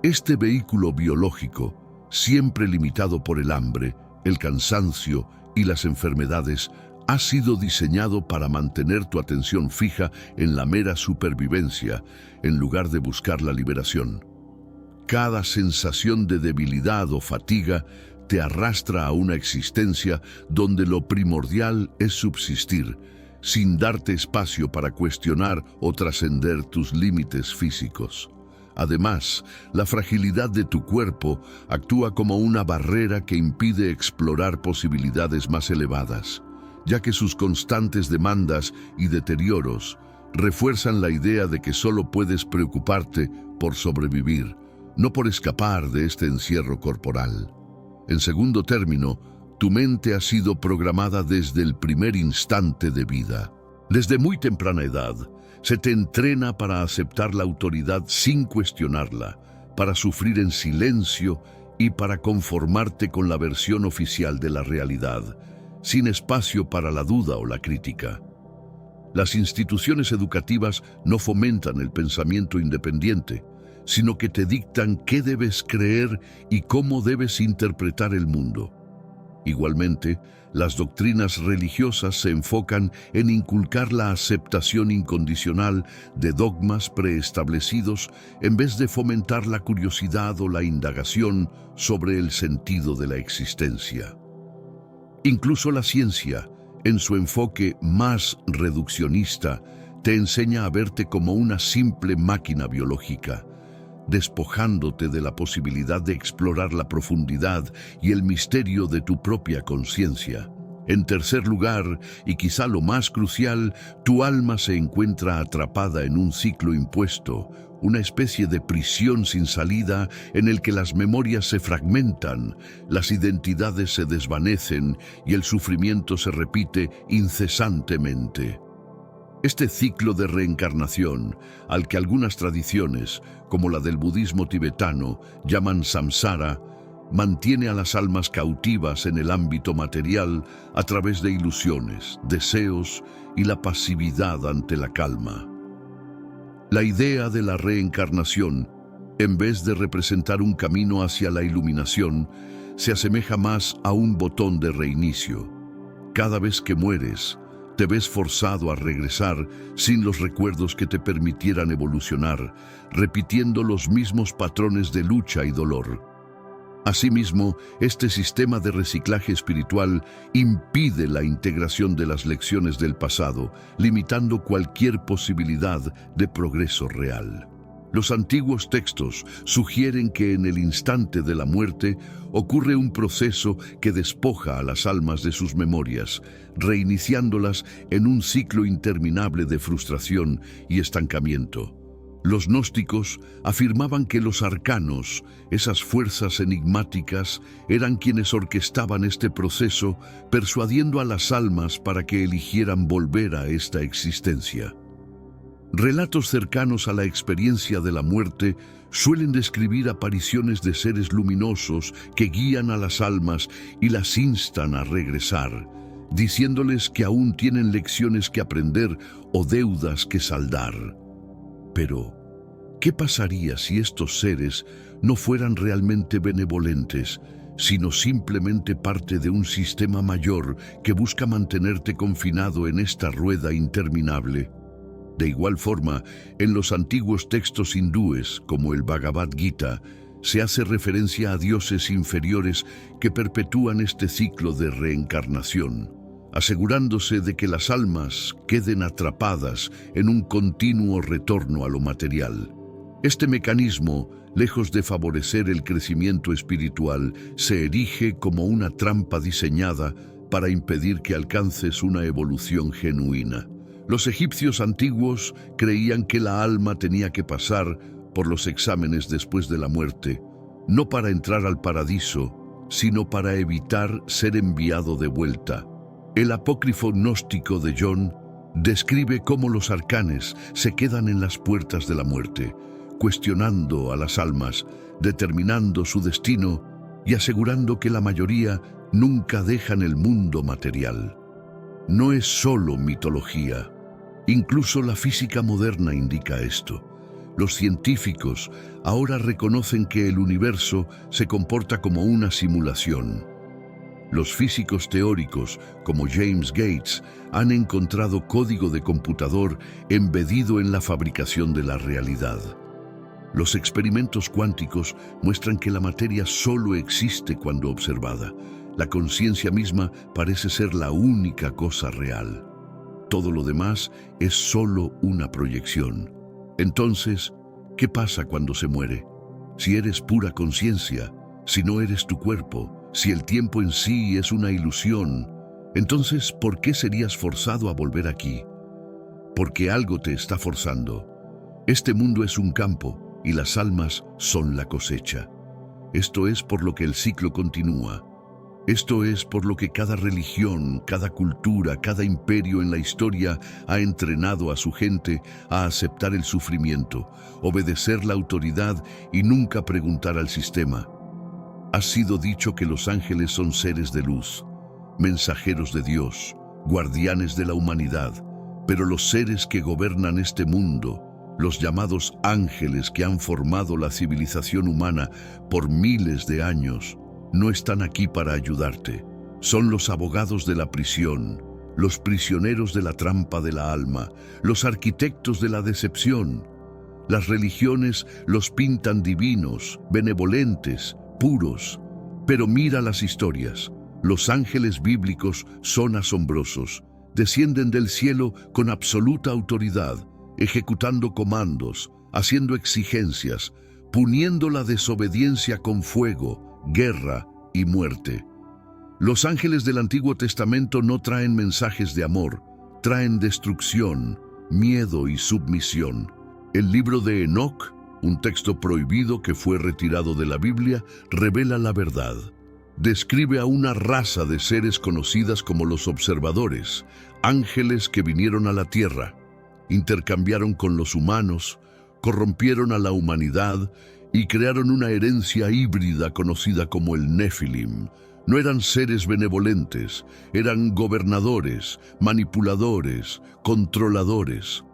Este vehículo biológico, siempre limitado por el hambre, el cansancio y las enfermedades, ha sido diseñado para mantener tu atención fija en la mera supervivencia, en lugar de buscar la liberación. Cada sensación de debilidad o fatiga te arrastra a una existencia donde lo primordial es subsistir, sin darte espacio para cuestionar o trascender tus límites físicos. Además, la fragilidad de tu cuerpo actúa como una barrera que impide explorar posibilidades más elevadas, ya que sus constantes demandas y deterioros refuerzan la idea de que solo puedes preocuparte por sobrevivir, no por escapar de este encierro corporal. En segundo término, tu mente ha sido programada desde el primer instante de vida. Desde muy temprana edad, se te entrena para aceptar la autoridad sin cuestionarla, para sufrir en silencio y para conformarte con la versión oficial de la realidad, sin espacio para la duda o la crítica. Las instituciones educativas no fomentan el pensamiento independiente, sino que te dictan qué debes creer y cómo debes interpretar el mundo. Igualmente, las doctrinas religiosas se enfocan en inculcar la aceptación incondicional de dogmas preestablecidos en vez de fomentar la curiosidad o la indagación sobre el sentido de la existencia. Incluso la ciencia, en su enfoque más reduccionista, te enseña a verte como una simple máquina biológica, despojándote de la posibilidad de explorar la profundidad y el misterio de tu propia conciencia. En tercer lugar, y quizá lo más crucial, tu alma se encuentra atrapada en un ciclo impuesto, una especie de prisión sin salida en el que las memorias se fragmentan, las identidades se desvanecen y el sufrimiento se repite incesantemente. Este ciclo de reencarnación, al que algunas tradiciones, como la del budismo tibetano, llaman samsara, mantiene a las almas cautivas en el ámbito material a través de ilusiones, deseos y la pasividad ante la calma. La idea de la reencarnación, en vez de representar un camino hacia la iluminación, se asemeja más a un botón de reinicio. Cada vez que mueres, te ves forzado a regresar sin los recuerdos que te permitieran evolucionar, repitiendo los mismos patrones de lucha y dolor. Asimismo, este sistema de reciclaje espiritual impide la integración de las lecciones del pasado, limitando cualquier posibilidad de progreso real. Los antiguos textos sugieren que en el instante de la muerte ocurre un proceso que despoja a las almas de sus memorias, reiniciándolas en un ciclo interminable de frustración y estancamiento. Los gnósticos afirmaban que los arcanos, esas fuerzas enigmáticas, eran quienes orquestaban este proceso, persuadiendo a las almas para que eligieran volver a esta existencia. Relatos cercanos a la experiencia de la muerte suelen describir apariciones de seres luminosos que guían a las almas y las instan a regresar, diciéndoles que aún tienen lecciones que aprender o deudas que saldar. Pero, ¿qué pasaría si estos seres no fueran realmente benevolentes, sino simplemente parte de un sistema mayor que busca mantenerte confinado en esta rueda interminable? De igual forma, en los antiguos textos hindúes, como el Bhagavad Gita, se hace referencia a dioses inferiores que perpetúan este ciclo de reencarnación, asegurándose de que las almas queden atrapadas en un continuo retorno a lo material. Este mecanismo, lejos de favorecer el crecimiento espiritual, se erige como una trampa diseñada para impedir que alcances una evolución genuina. Los egipcios antiguos creían que la alma tenía que pasar por los exámenes después de la muerte, no para entrar al paraíso, sino para evitar ser enviado de vuelta. El apócrifo gnóstico de John describe cómo los arcanes se quedan en las puertas de la muerte, cuestionando a las almas, determinando su destino y asegurando que la mayoría nunca dejan el mundo material. No es solo mitología. Incluso la física moderna indica esto. Los científicos ahora reconocen que el universo se comporta como una simulación. Los físicos teóricos, como James Gates, han encontrado código de computador embedido en la fabricación de la realidad. Los experimentos cuánticos muestran que la materia solo existe cuando observada. La conciencia misma parece ser la única cosa real. Todo lo demás es solo una proyección. Entonces, ¿qué pasa cuando se muere? Si eres pura conciencia, si no eres tu cuerpo, si el tiempo en sí es una ilusión, entonces, ¿por qué serías forzado a volver aquí? Porque algo te está forzando. Este mundo es un campo y las almas son la cosecha. Esto es por lo que el ciclo continúa. Esto es por lo que cada religión, cada cultura, cada imperio en la historia ha entrenado a su gente a aceptar el sufrimiento, obedecer la autoridad y nunca preguntar al sistema. Ha sido dicho que los ángeles son seres de luz, mensajeros de Dios, guardianes de la humanidad, pero los seres que gobiernan este mundo, los llamados ángeles que han formado la civilización humana por miles de años, no están aquí para ayudarte. Son los abogados de la prisión, los prisioneros de la trampa de la alma, los arquitectos de la decepción. Las religiones los pintan divinos, benevolentes, puros. Pero mira las historias. Los ángeles bíblicos son asombrosos. Descienden del cielo con absoluta autoridad, ejecutando comandos, haciendo exigencias, puniendo la desobediencia con fuego, guerra y muerte. Los ángeles del Antiguo Testamento no traen mensajes de amor, traen destrucción, miedo y submisión. El libro de Enoc, un texto prohibido que fue retirado de la Biblia, revela la verdad. Describe a una raza de seres conocidas como los observadores, ángeles que vinieron a la tierra, intercambiaron con los humanos, corrompieron a la humanidad y crearon una herencia híbrida conocida como el Nefilim. No eran seres benevolentes, eran gobernadores, manipuladores, controladores.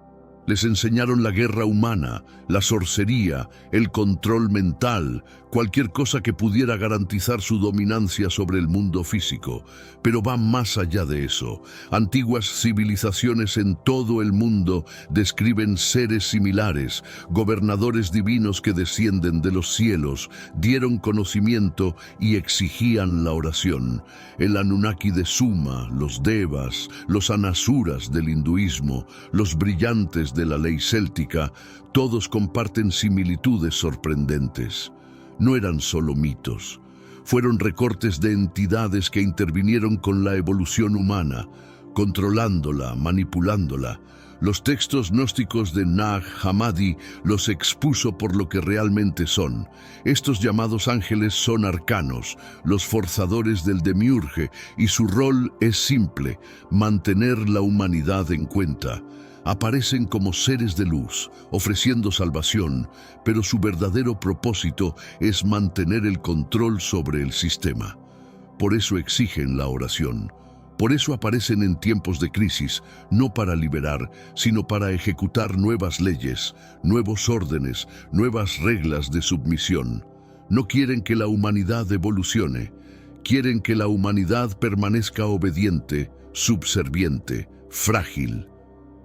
Les enseñaron la guerra humana, la sorcería, el control mental, cualquier cosa que pudiera garantizar su dominancia sobre el mundo físico. Pero va más allá de eso. Antiguas civilizaciones en todo el mundo describen seres similares, gobernadores divinos que descienden de los cielos, dieron conocimiento y exigían la oración. El Anunnaki de Suma, los Devas, los Anasuras del hinduismo, los brillantes de la ley céltica, todos comparten similitudes sorprendentes. No eran solo mitos, fueron recortes de entidades que intervinieron con la evolución humana, controlándola, manipulándola. Los textos gnósticos de Nag Hammadi los expuso por lo que realmente son. Estos llamados ángeles son arcanos, los forzadores del demiurge, y su rol es simple: mantener la humanidad en cuenta. Aparecen como seres de luz, ofreciendo salvación, pero su verdadero propósito es mantener el control sobre el sistema. Por eso exigen la oración. Por eso aparecen en tiempos de crisis, no para liberar, sino para ejecutar nuevas leyes, nuevos órdenes, nuevas reglas de submisión. No quieren que la humanidad evolucione, quieren que la humanidad permanezca obediente, subserviente, frágil.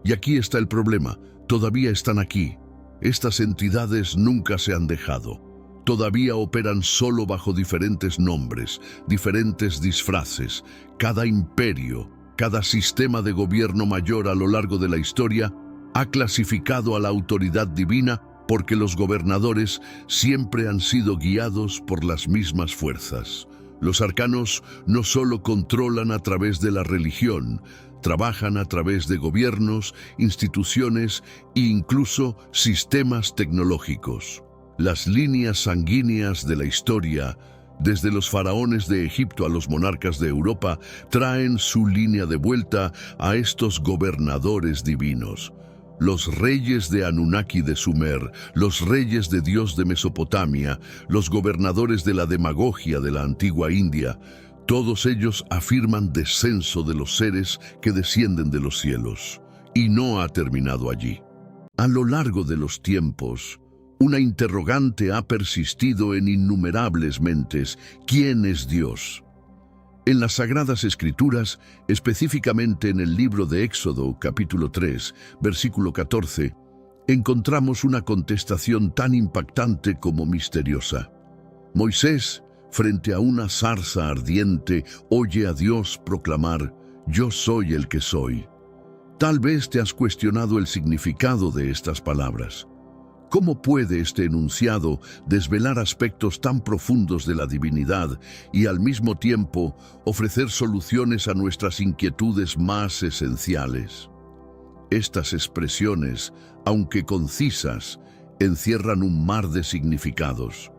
Y aquí está el problema, todavía están aquí. Estas entidades nunca se han dejado. Todavía operan solo bajo diferentes nombres, diferentes disfraces. Cada imperio, cada sistema de gobierno mayor a lo largo de la historia ha clasificado a la autoridad divina porque los gobernadores siempre han sido guiados por las mismas fuerzas. Los arcanos no solo controlan a través de la religión, trabajan a través de gobiernos, instituciones e incluso sistemas tecnológicos. Las líneas sanguíneas de la historia, desde los faraones de Egipto a los monarcas de Europa, traen su línea de vuelta a estos gobernadores divinos. Los reyes de Anunnaki de Sumer, los reyes de Dios de Mesopotamia, los gobernadores de la demagogia de la antigua India, todos ellos afirman descenso de los seres que descienden de los cielos. Y no ha terminado allí. A lo largo de los tiempos, una interrogante ha persistido en innumerables mentes: ¿quién es Dios? En las Sagradas Escrituras, específicamente en el libro de Éxodo, capítulo 3, versículo 14, encontramos una contestación tan impactante como misteriosa. Moisés, frente a una zarza ardiente, oye a Dios proclamar: «Yo soy el que soy». Tal vez te has cuestionado el significado de estas palabras. ¿Cómo puede este enunciado desvelar aspectos tan profundos de la divinidad y al mismo tiempo ofrecer soluciones a nuestras inquietudes más esenciales? Estas expresiones, aunque concisas, encierran un mar de significados.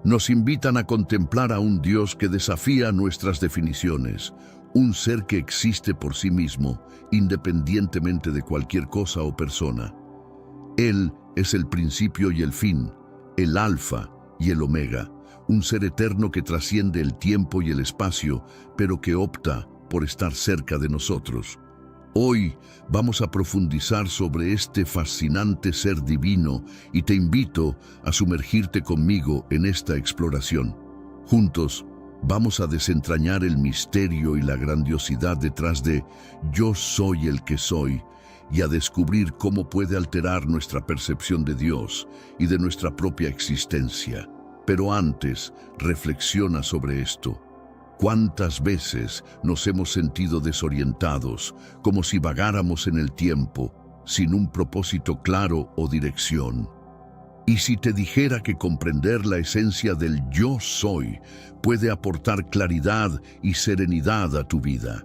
nos invitan a contemplar a un Dios que desafía nuestras definiciones, un ser que existe por sí mismo, independientemente de cualquier cosa o persona. Él es el principio y el fin, el alfa y el omega, un ser eterno que trasciende el tiempo y el espacio, pero que opta por estar cerca de nosotros. Hoy vamos a profundizar sobre este fascinante ser divino y te invito a sumergirte conmigo en esta exploración. Juntos vamos a desentrañar el misterio y la grandiosidad detrás de Yo soy el que soy y a descubrir cómo puede alterar nuestra percepción de Dios y de nuestra propia existencia. Pero antes, reflexiona sobre esto. ¿Cuántas veces nos hemos sentido desorientados, como si vagáramos en el tiempo, sin un propósito claro o dirección? Y si te dijera que comprender la esencia del yo soy puede aportar claridad y serenidad a tu vida.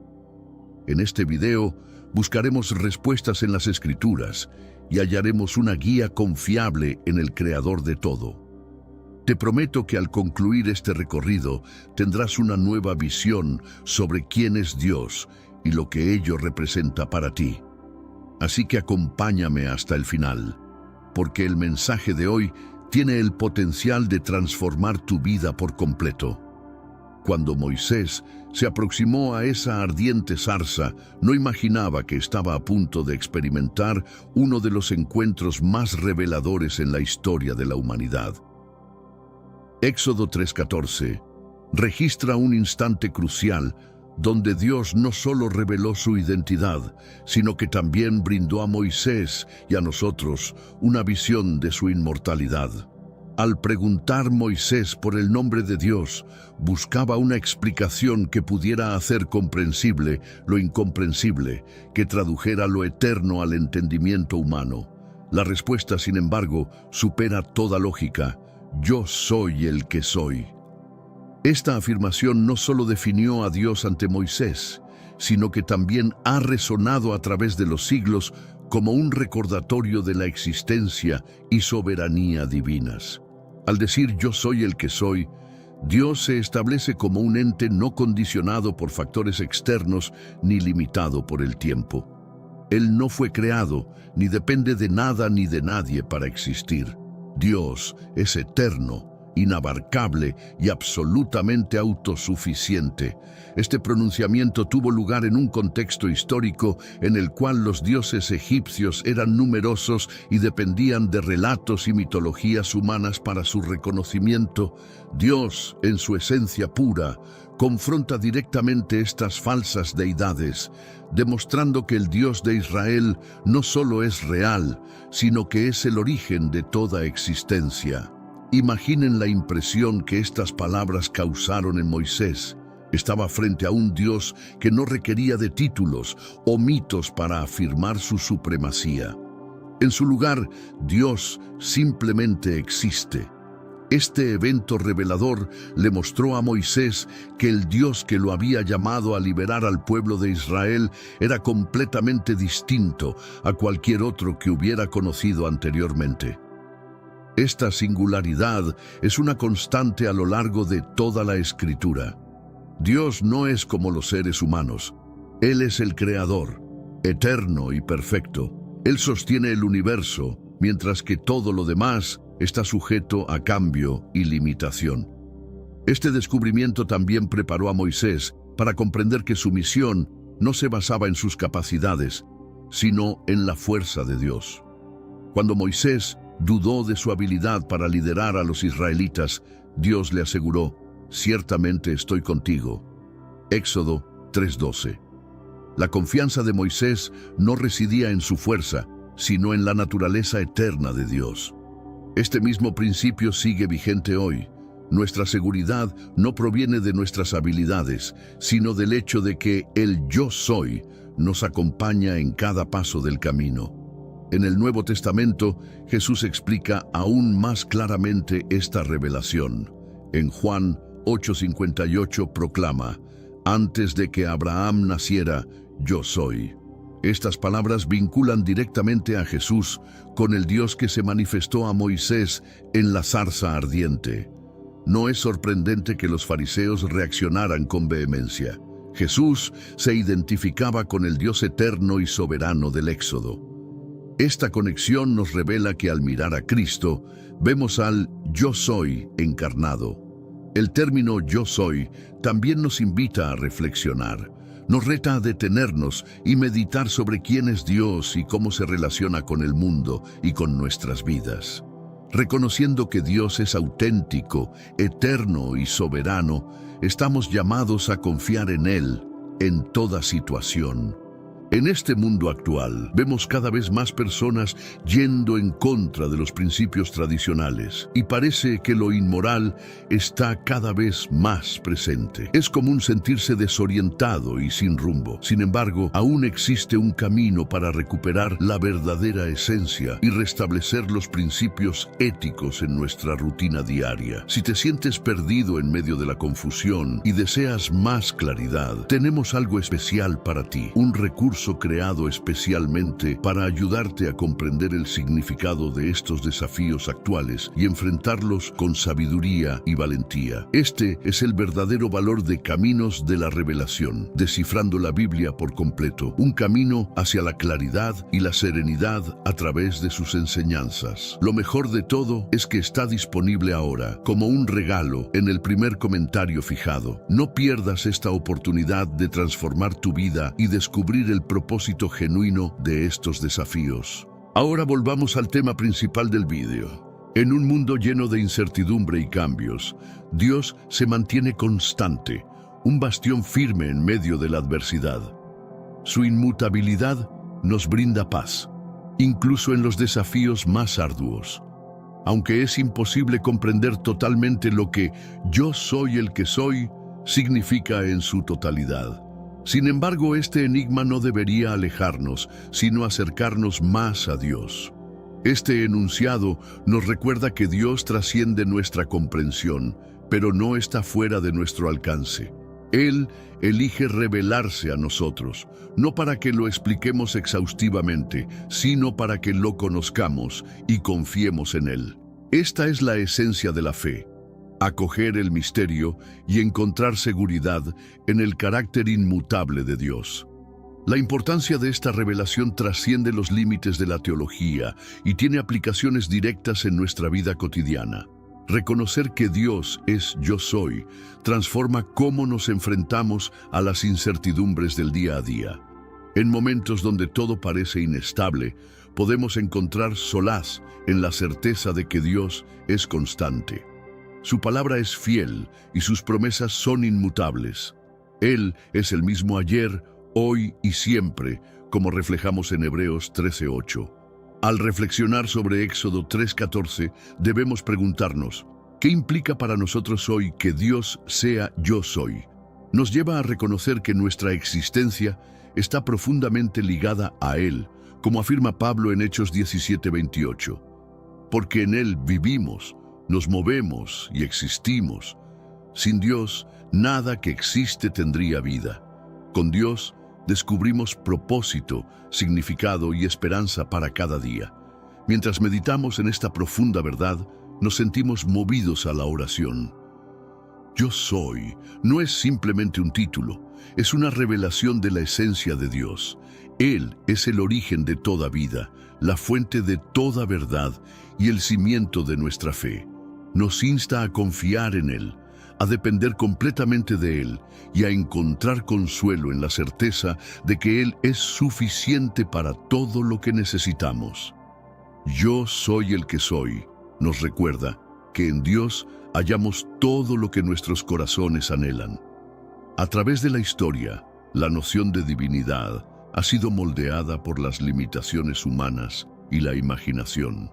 En este video buscaremos respuestas en las Escrituras y hallaremos una guía confiable en el Creador de todo. Te prometo que al concluir este recorrido tendrás una nueva visión sobre quién es Dios y lo que ello representa para ti. Así que acompáñame hasta el final, porque el mensaje de hoy tiene el potencial de transformar tu vida por completo. Cuando Moisés se aproximó a esa ardiente zarza, no imaginaba que estaba a punto de experimentar uno de los encuentros más reveladores en la historia de la humanidad. Éxodo 3:14 registra un instante crucial donde Dios no solo reveló su identidad, sino que también brindó a Moisés y a nosotros una visión de su inmortalidad. Al preguntar Moisés por el nombre de Dios, buscaba una explicación que pudiera hacer comprensible lo incomprensible, que tradujera lo eterno al entendimiento humano. La respuesta, sin embargo, supera toda lógica. Yo soy el que soy. Esta afirmación no solo definió a Dios ante Moisés, sino que también ha resonado a través de los siglos como un recordatorio de la existencia y soberanía divinas. Al decir yo soy el que soy, Dios se establece como un ente no condicionado por factores externos ni limitado por el tiempo. Él no fue creado, ni depende de nada ni de nadie para existir. Dios es eterno, inabarcable y absolutamente autosuficiente. Este pronunciamiento tuvo lugar en un contexto histórico en el cual los dioses egipcios eran numerosos y dependían de relatos y mitologías humanas para su reconocimiento. Dios, en su esencia pura, confronta directamente estas falsas deidades, demostrando que el Dios de Israel no solo es real, sino que es el origen de toda existencia. Imaginen la impresión que estas palabras causaron en Moisés. Estaba frente a un Dios que no requería de títulos o mitos para afirmar su supremacía. En su lugar, Dios simplemente existe. Este evento revelador le mostró a Moisés que el Dios que lo había llamado a liberar al pueblo de Israel era completamente distinto a cualquier otro que hubiera conocido anteriormente. Esta singularidad es una constante a lo largo de toda la Escritura. Dios no es como los seres humanos. Él es el Creador, eterno y perfecto. Él sostiene el universo, mientras que todo lo demás está sujeto a cambio y limitación. Este descubrimiento también preparó a Moisés para comprender que su misión no se basaba en sus capacidades, sino en la fuerza de Dios. Cuando Moisés dudó de su habilidad para liderar a los israelitas, Dios le aseguró: «Ciertamente estoy contigo». Éxodo 3:12. La confianza de Moisés no residía en su fuerza, sino en la naturaleza eterna de Dios. Este mismo principio sigue vigente hoy. Nuestra seguridad no proviene de nuestras habilidades, sino del hecho de que el yo soy nos acompaña en cada paso del camino. En el Nuevo Testamento, Jesús explica aún más claramente esta revelación. En Juan 8:58 proclama: «Antes de que Abraham naciera, yo soy». Estas palabras vinculan directamente a Jesús con el Dios que se manifestó a Moisés en la zarza ardiente. No es sorprendente que los fariseos reaccionaran con vehemencia. Jesús se identificaba con el Dios eterno y soberano del Éxodo. Esta conexión nos revela que al mirar a Cristo, vemos al Yo Soy encarnado. El término Yo Soy también nos invita a reflexionar. Nos reta a detenernos y meditar sobre quién es Dios y cómo se relaciona con el mundo y con nuestras vidas. Reconociendo que Dios es auténtico, eterno y soberano, estamos llamados a confiar en Él en toda situación. En este mundo actual, vemos cada vez más personas yendo en contra de los principios tradicionales y parece que lo inmoral está cada vez más presente. Es común sentirse desorientado y sin rumbo. Sin embargo, aún existe un camino para recuperar la verdadera esencia y restablecer los principios éticos en nuestra rutina diaria. Si te sientes perdido en medio de la confusión y deseas más claridad, tenemos algo especial para ti, un recurso creado especialmente para ayudarte a comprender el significado de estos desafíos actuales y enfrentarlos con sabiduría y valentía. Este es el verdadero valor de Caminos de la Revelación, descifrando la Biblia por completo, un camino hacia la claridad y la serenidad a través de sus enseñanzas. Lo mejor de todo es que está disponible ahora, como un regalo, en el primer comentario fijado. No pierdas esta oportunidad de transformar tu vida y descubrir el propósito genuino de estos desafíos. Ahora volvamos al tema principal del vídeo. En un mundo lleno de incertidumbre y cambios, Dios se mantiene constante, un bastión firme en medio de la adversidad. Su inmutabilidad nos brinda paz, incluso en los desafíos más arduos. Aunque es imposible comprender totalmente lo que "yo soy el que soy" significa en su totalidad. Sin embargo, este enigma no debería alejarnos, sino acercarnos más a Dios. Este enunciado nos recuerda que Dios trasciende nuestra comprensión, pero no está fuera de nuestro alcance. Él elige revelarse a nosotros, no para que lo expliquemos exhaustivamente, sino para que lo conozcamos y confiemos en Él. Esta es la esencia de la fe: acoger el misterio y encontrar seguridad en el carácter inmutable de Dios. La importancia de esta revelación trasciende los límites de la teología y tiene aplicaciones directas en nuestra vida cotidiana. Reconocer que Dios es Yo Soy transforma cómo nos enfrentamos a las incertidumbres del día a día. En momentos donde todo parece inestable, podemos encontrar solaz en la certeza de que Dios es constante. Su palabra es fiel y sus promesas son inmutables. Él es el mismo ayer, hoy y siempre, como reflejamos en Hebreos 13:8. Al reflexionar sobre Éxodo 3:14, debemos preguntarnos, ¿qué implica para nosotros hoy que Dios sea Yo Soy? Nos lleva a reconocer que nuestra existencia está profundamente ligada a Él, como afirma Pablo en Hechos 17:28. Porque en Él vivimos, nos movemos y existimos. Sin Dios, nada que existe tendría vida. Con Dios, descubrimos propósito, significado y esperanza para cada día. Mientras meditamos en esta profunda verdad, nos sentimos movidos a la oración. Yo soy no es simplemente un título, es una revelación de la esencia de Dios. Él es el origen de toda vida, la fuente de toda verdad y el cimiento de nuestra fe. Nos insta a confiar en Él, a depender completamente de Él y a encontrar consuelo en la certeza de que Él es suficiente para todo lo que necesitamos. Yo soy el que soy nos recuerda que en Dios hallamos todo lo que nuestros corazones anhelan. A través de la historia, la noción de divinidad ha sido moldeada por las limitaciones humanas y la imaginación.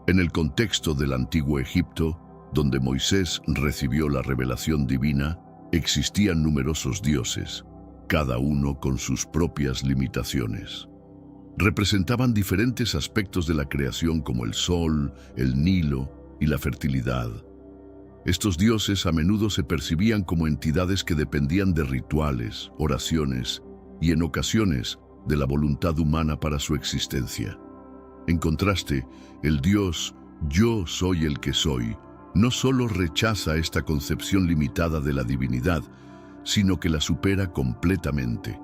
En el contexto del antiguo Egipto, donde Moisés recibió la revelación divina, existían numerosos dioses, cada uno con sus propias limitaciones. Representaban diferentes aspectos de la creación como el sol, el Nilo y la fertilidad. Estos dioses a menudo se percibían como entidades que dependían de rituales, oraciones y en ocasiones de la voluntad humana para su existencia. En contraste, el Dios Yo Soy el que soy no solo rechaza esta concepción limitada de la divinidad, sino que la supera completamente.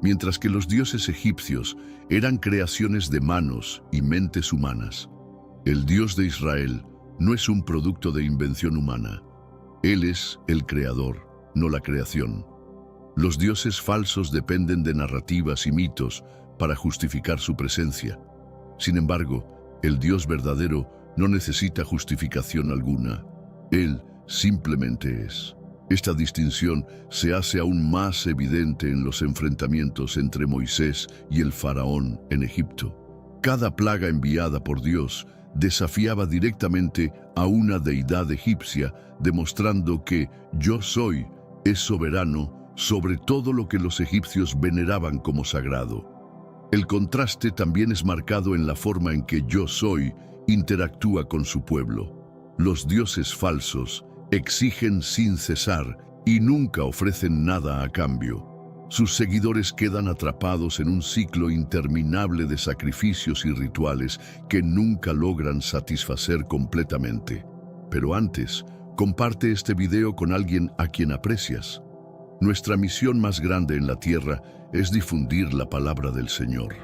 Mientras que los dioses egipcios eran creaciones de manos y mentes humanas, el Dios de Israel no es un producto de invención humana. Él es el creador, no la creación. Los dioses falsos dependen de narrativas y mitos para justificar su presencia. Sin embargo, el Dios verdadero no necesita justificación alguna. Él simplemente es. Esta distinción se hace aún más evidente en los enfrentamientos entre Moisés y el faraón en Egipto. Cada plaga enviada por Dios desafiaba directamente a una deidad egipcia, demostrando que Yo Soy es soberano sobre todo lo que los egipcios veneraban como sagrado. El contraste también es marcado en la forma en que Yo Soy interactúa con su pueblo. Los dioses falsos exigen sin cesar y nunca ofrecen nada a cambio. Sus seguidores quedan atrapados en un ciclo interminable de sacrificios y rituales que nunca logran satisfacer completamente. Pero antes, comparte este video con alguien a quien aprecias. Nuestra misión más grande en la tierra es difundir la palabra del Señor.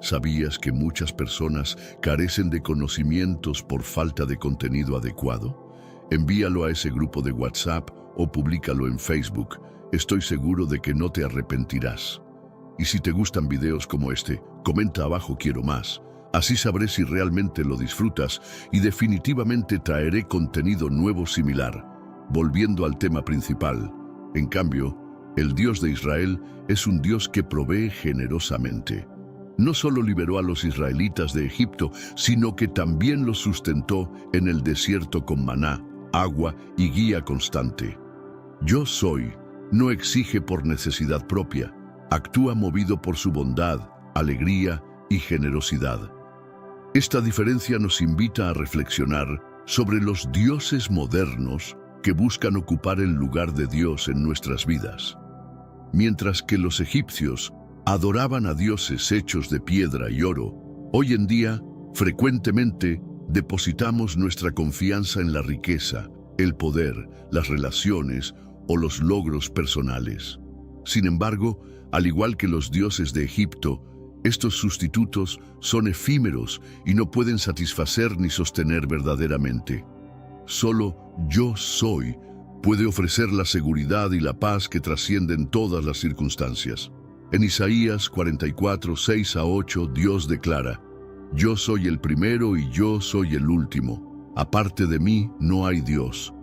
¿Sabías que muchas personas carecen de conocimientos por falta de contenido adecuado? Envíalo a ese grupo de WhatsApp o públicalo en Facebook. Estoy seguro de que no te arrepentirás. Y si te gustan videos como este, comenta abajo "quiero más". Así sabré si realmente lo disfrutas y definitivamente traeré contenido nuevo similar. Volviendo al tema principal, en cambio, el Dios de Israel es un Dios que provee generosamente. No solo liberó a los israelitas de Egipto, sino que también los sustentó en el desierto con maná, agua y guía constante. Yo Soy no exige por necesidad propia, actúa movido por su bondad, alegría y generosidad. Esta diferencia nos invita a reflexionar sobre los dioses modernos que buscan ocupar el lugar de Dios en nuestras vidas. Mientras que los egipcios adoraban a dioses hechos de piedra y oro, hoy en día, frecuentemente, depositamos nuestra confianza en la riqueza, el poder, las relaciones o los logros personales. Sin embargo, al igual que los dioses de Egipto, estos sustitutos son efímeros y no pueden satisfacer ni sostener verdaderamente. Solo Yo Soy puede ofrecer la seguridad y la paz que trascienden todas las circunstancias. En Isaías 44, 6-8, Dios declara: Yo soy el primero y yo soy el último. Aparte de mí no hay Dios.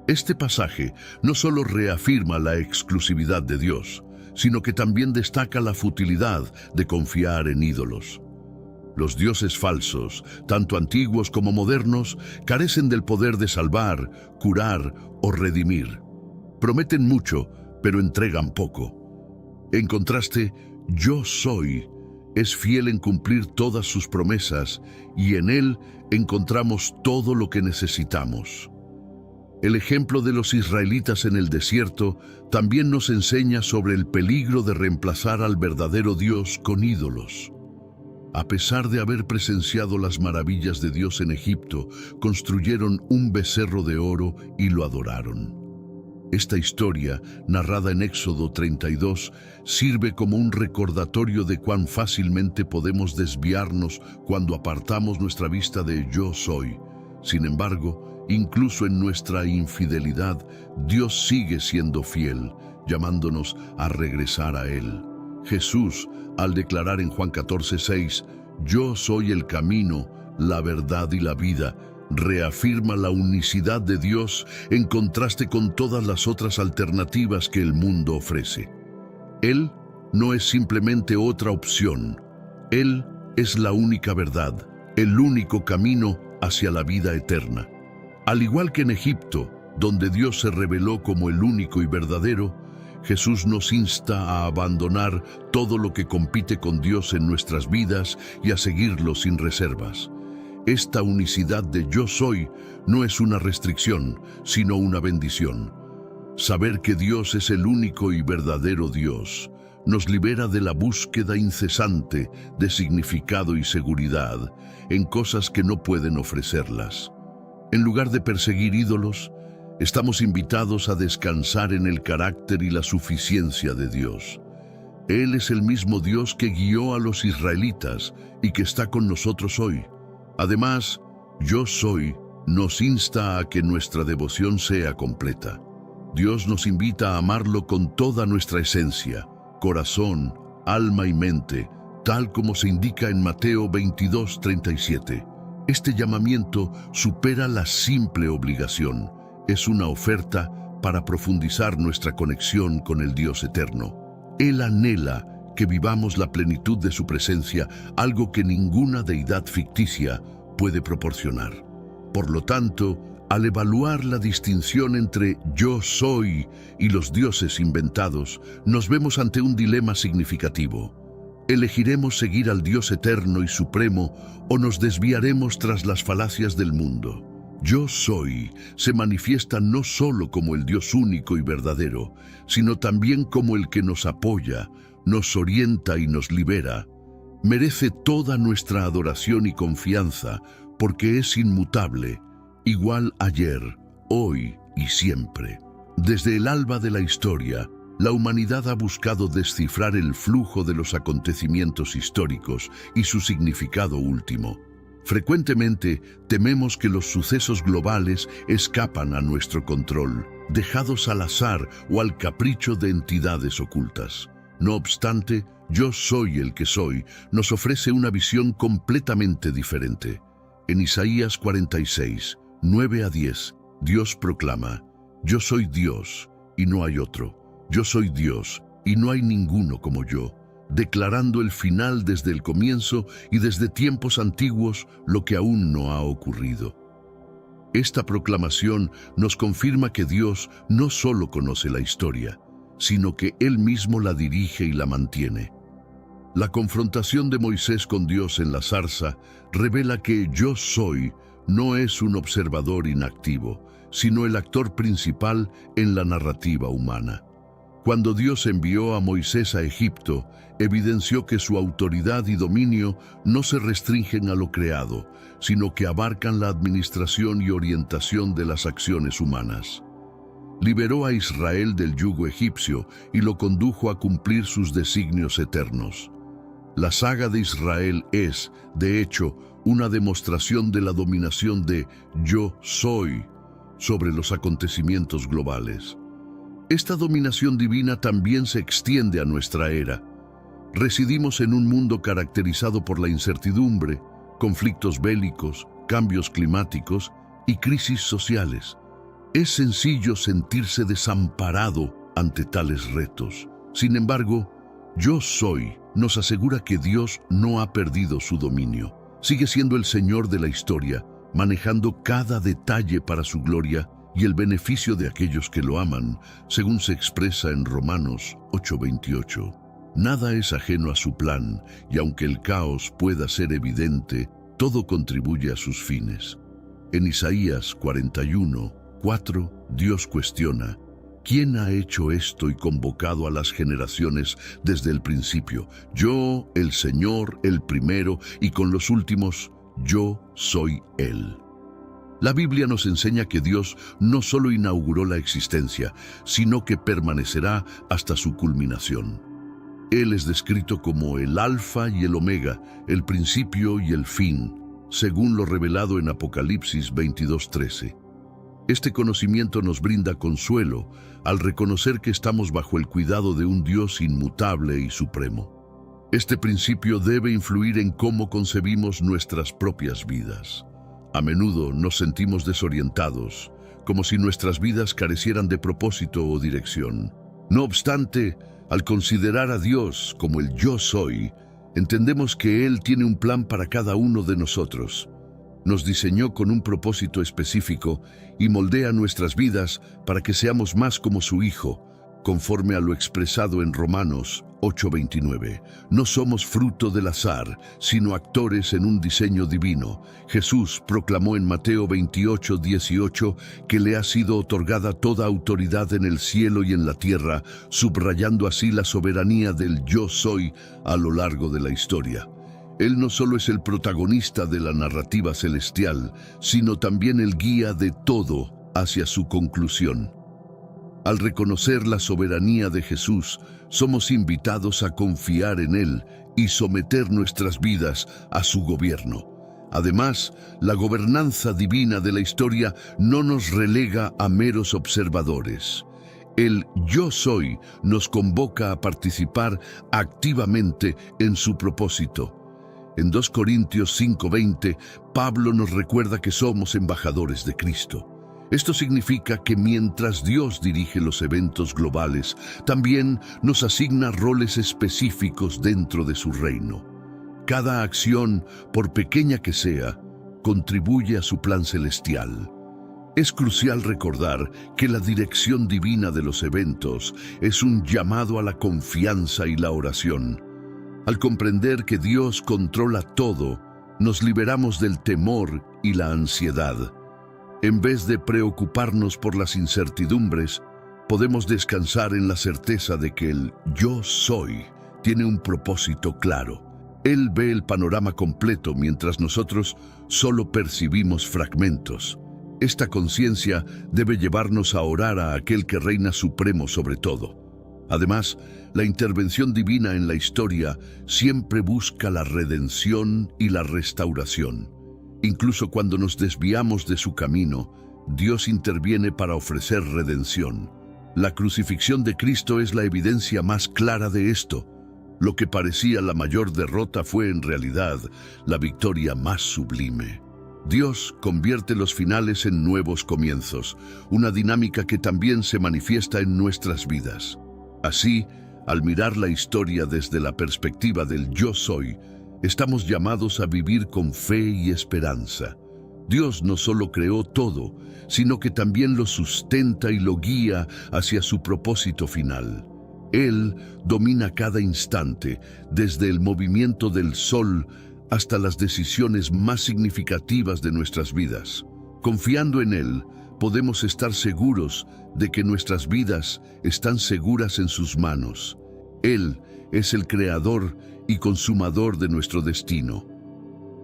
Este pasaje no solo reafirma la exclusividad de Dios, sino que también destaca la futilidad de confiar en ídolos. Los dioses falsos, tanto antiguos como modernos, carecen del poder de salvar, curar o redimir. Prometen mucho, pero entregan poco. En contraste, Yo Soy es fiel en cumplir todas sus promesas y en Él encontramos todo lo que necesitamos. El ejemplo de los israelitas en el desierto también nos enseña sobre el peligro de reemplazar al verdadero Dios con ídolos. A pesar de haber presenciado las maravillas de Dios en Egipto, construyeron un becerro de oro y lo adoraron. Esta historia, narrada en Éxodo 32, sirve como un recordatorio de cuán fácilmente podemos desviarnos cuando apartamos nuestra vista de Yo Soy. Sin embargo, incluso en nuestra infidelidad, Dios sigue siendo fiel, llamándonos a regresar a Él. Jesús, al declarar en Juan 14:6, Yo soy el camino, la verdad y la vida, reafirma la unicidad de Dios en contraste con todas las otras alternativas que el mundo ofrece. Él no es simplemente otra opción. Él es la única verdad, el único camino hacia la vida eterna. Al igual que en Egipto, donde Dios se reveló como el único y verdadero, Jesús nos insta a abandonar todo lo que compite con Dios en nuestras vidas y a seguirlo sin reservas. Esta unicidad de Yo Soy no es una restricción, sino una bendición. Saber que Dios es el único y verdadero Dios nos libera de la búsqueda incesante de significado y seguridad en cosas que no pueden ofrecerlas. En lugar de perseguir ídolos, estamos invitados a descansar en el carácter y la suficiencia de Dios. Él es el mismo Dios que guió a los israelitas y que está con nosotros hoy. Además, Yo Soy nos insta a que nuestra devoción sea completa. Dios nos invita a amarlo con toda nuestra esencia, corazón, alma y mente, tal como se indica en Mateo 22:37. Este llamamiento supera la simple obligación. Es una oferta para profundizar nuestra conexión con el Dios eterno. Él anhela que vivamos la plenitud de su presencia, algo que ninguna deidad ficticia puede proporcionar. Por lo tanto, al evaluar la distinción entre yo soy y los dioses inventados, nos vemos ante un dilema significativo. ¿Elegiremos seguir al Dios eterno y supremo o nos desviaremos tras las falacias del mundo? Yo soy se manifiesta no solo como el Dios único y verdadero, sino también como el que nos apoya, nos orienta y nos libera. Merece toda nuestra adoración y confianza porque es inmutable, igual ayer, hoy y siempre. Desde el alba de la historia, la humanidad ha buscado descifrar el flujo de los acontecimientos históricos y su significado último. Frecuentemente tememos que los sucesos globales escapan a nuestro control, dejados al azar o al capricho de entidades ocultas. No obstante, Yo Soy el que soy nos ofrece una visión completamente diferente. En Isaías 46, 9-10, Dios proclama: Yo soy Dios y no hay otro. Yo soy Dios y no hay ninguno como yo, declarando el final desde el comienzo y desde tiempos antiguos, lo que aún no ha ocurrido. Esta proclamación nos confirma que Dios no solo conoce la historia, sino que Él mismo la dirige y la mantiene. La confrontación de Moisés con Dios en la zarza revela que Yo Soy no es un observador inactivo, sino el actor principal en la narrativa humana. Cuando Dios envió a Moisés a Egipto, evidenció que su autoridad y dominio no se restringen a lo creado, sino que abarcan la administración y orientación de las acciones humanas. Liberó a Israel del yugo egipcio y lo condujo a cumplir sus designios eternos. La saga de Israel es, de hecho, una demostración de la dominación de Yo Soy sobre los acontecimientos globales. Esta dominación divina también se extiende a nuestra era. Residimos en un mundo caracterizado por la incertidumbre, conflictos bélicos, cambios climáticos y crisis sociales. Es sencillo sentirse desamparado ante tales retos. Sin embargo, Yo Soy nos asegura que Dios no ha perdido su dominio. Sigue siendo el Señor de la historia, manejando cada detalle para su gloria y el beneficio de aquellos que lo aman, según se expresa en Romanos 8:28. Nada es ajeno a su plan, y aunque el caos pueda ser evidente, todo contribuye a sus fines. En Isaías 41:4, Dios cuestiona: ¿quién ha hecho esto y convocado a las generaciones desde el principio? Yo, el Señor, el primero, y con los últimos, yo soy Él. La Biblia nos enseña que Dios no solo inauguró la existencia, sino que permanecerá hasta su culminación. Él es descrito como el Alfa y el Omega, el principio y el fin, según lo revelado en Apocalipsis 22:13. Este conocimiento nos brinda consuelo al reconocer que estamos bajo el cuidado de un Dios inmutable y supremo. Este principio debe influir en cómo concebimos nuestras propias vidas. A menudo nos sentimos desorientados, como si nuestras vidas carecieran de propósito o dirección. No obstante, al considerar a Dios como el Yo Soy, entendemos que Él tiene un plan para cada uno de nosotros. Nos diseñó con un propósito específico y moldea nuestras vidas para que seamos más como su Hijo, conforme a lo expresado en Romanos 8:29. No somos fruto del azar, sino actores en un diseño divino. Jesús proclamó en Mateo 28:18 que le ha sido otorgada toda autoridad en el cielo y en la tierra, subrayando así la soberanía del Yo Soy a lo largo de la historia. Él no solo es el protagonista de la narrativa celestial, sino también el guía de todo hacia su conclusión. Al reconocer la soberanía de Jesús, somos invitados a confiar en Él y someter nuestras vidas a su gobierno. Además, la gobernanza divina de la historia no nos relega a meros observadores. El Yo Soy nos convoca a participar activamente en su propósito. En 2 Corintios 5:20, Pablo nos recuerda que somos embajadores de Cristo. Esto significa que mientras Dios dirige los eventos globales, también nos asigna roles específicos dentro de su reino. Cada acción, por pequeña que sea, contribuye a su plan celestial. Es crucial recordar que la dirección divina de los eventos es un llamado a la confianza y la oración. Al comprender que Dios controla todo, nos liberamos del temor y la ansiedad. En vez de preocuparnos por las incertidumbres, podemos descansar en la certeza de que el Yo Soy tiene un propósito claro. Él ve el panorama completo mientras nosotros solo percibimos fragmentos. Esta conciencia debe llevarnos a orar a aquel que reina supremo sobre todo. Además, la intervención divina en la historia siempre busca la redención y la restauración. Incluso cuando nos desviamos de su camino, Dios interviene para ofrecer redención. La crucifixión de Cristo es la evidencia más clara de esto. Lo que parecía la mayor derrota fue en realidad la victoria más sublime. Dios convierte los finales en nuevos comienzos, una dinámica que también se manifiesta en nuestras vidas. Así, al mirar la historia desde la perspectiva del Yo Soy, estamos llamados a vivir con fe y esperanza. Dios no solo creó todo, sino que también lo sustenta y lo guía hacia su propósito final. Él domina cada instante, desde el movimiento del sol hasta las decisiones más significativas de nuestras vidas. Confiando en Él, podemos estar seguros de que nuestras vidas están seguras en sus manos. Él es el creador y consumador de nuestro destino.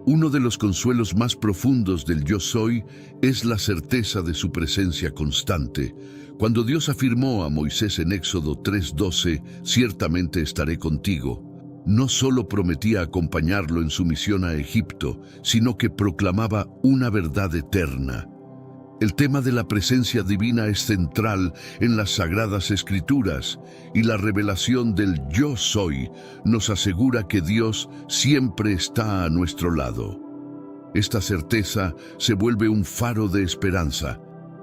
Uno de los consuelos más profundos del Yo Soy es la certeza de su presencia constante. Cuando Dios afirmó a Moisés en Éxodo 3:12, «Ciertamente estaré contigo», no solo prometía acompañarlo en su misión a Egipto, sino que proclamaba una verdad eterna. El tema de la presencia divina es central en las Sagradas Escrituras, y la revelación del Yo Soy nos asegura que Dios siempre está a nuestro lado. Esta certeza se vuelve un faro de esperanza,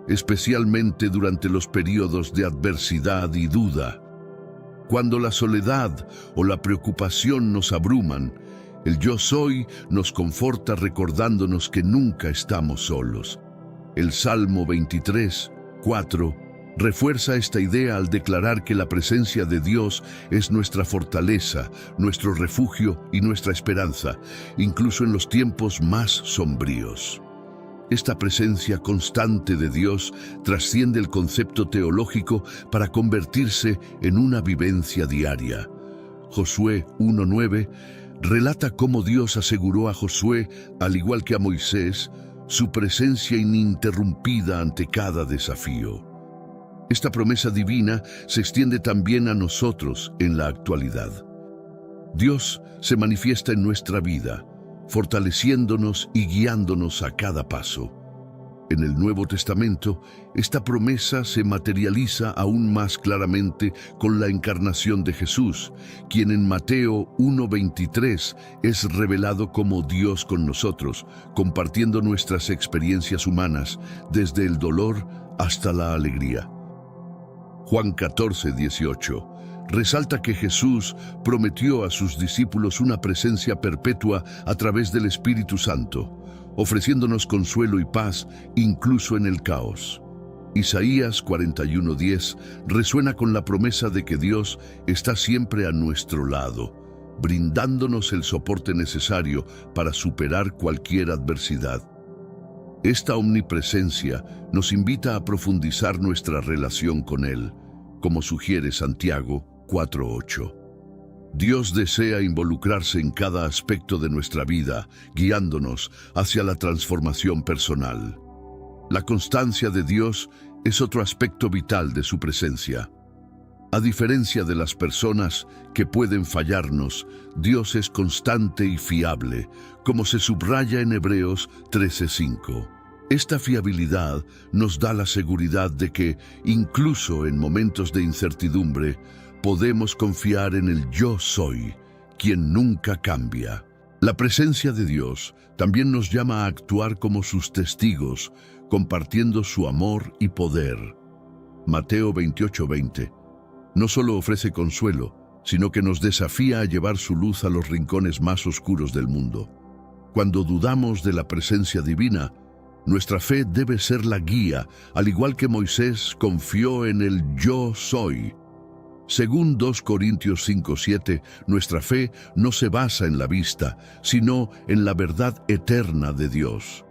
especialmente durante los periodos de adversidad y duda. Cuando la soledad o la preocupación nos abruman, el Yo Soy nos conforta recordándonos que nunca estamos solos. El Salmo 23:4 refuerza esta idea al declarar que la presencia de Dios es nuestra fortaleza, nuestro refugio y nuestra esperanza, incluso en los tiempos más sombríos. Esta presencia constante de Dios trasciende el concepto teológico para convertirse en una vivencia diaria. Josué 1:9 relata cómo Dios aseguró a Josué, al igual que a Moisés, su presencia ininterrumpida ante cada desafío. Esta promesa divina se extiende también a nosotros en la actualidad. Dios se manifiesta en nuestra vida, fortaleciéndonos y guiándonos a cada paso. En el Nuevo Testamento, esta promesa se materializa aún más claramente con la encarnación de Jesús, quien en Mateo 1:23 es revelado como Dios con nosotros, compartiendo nuestras experiencias humanas, desde el dolor hasta la alegría. Juan 14:18 resalta que Jesús prometió a sus discípulos una presencia perpetua a través del Espíritu Santo, ofreciéndonos consuelo y paz incluso en el caos. Isaías 41:10 resuena con la promesa de que Dios está siempre a nuestro lado, brindándonos el soporte necesario para superar cualquier adversidad. Esta omnipresencia nos invita a profundizar nuestra relación con Él, como sugiere Santiago 4:8. Dios desea involucrarse en cada aspecto de nuestra vida, guiándonos hacia la transformación personal. La constancia de Dios es otro aspecto vital de su presencia. A diferencia de las personas que pueden fallarnos, Dios es constante y fiable, como se subraya en Hebreos 13:5. Esta fiabilidad nos da la seguridad de que, incluso en momentos de incertidumbre, podemos confiar en el Yo Soy, quien nunca cambia. La presencia de Dios también nos llama a actuar como sus testigos, compartiendo su amor y poder. Mateo 28:20 no solo ofrece consuelo, sino que nos desafía a llevar su luz a los rincones más oscuros del mundo. Cuando dudamos de la presencia divina, nuestra fe debe ser la guía, al igual que Moisés confió en el Yo Soy. Según 2 Corintios 5:7, nuestra fe no se basa en la vista, sino en la verdad eterna de Dios.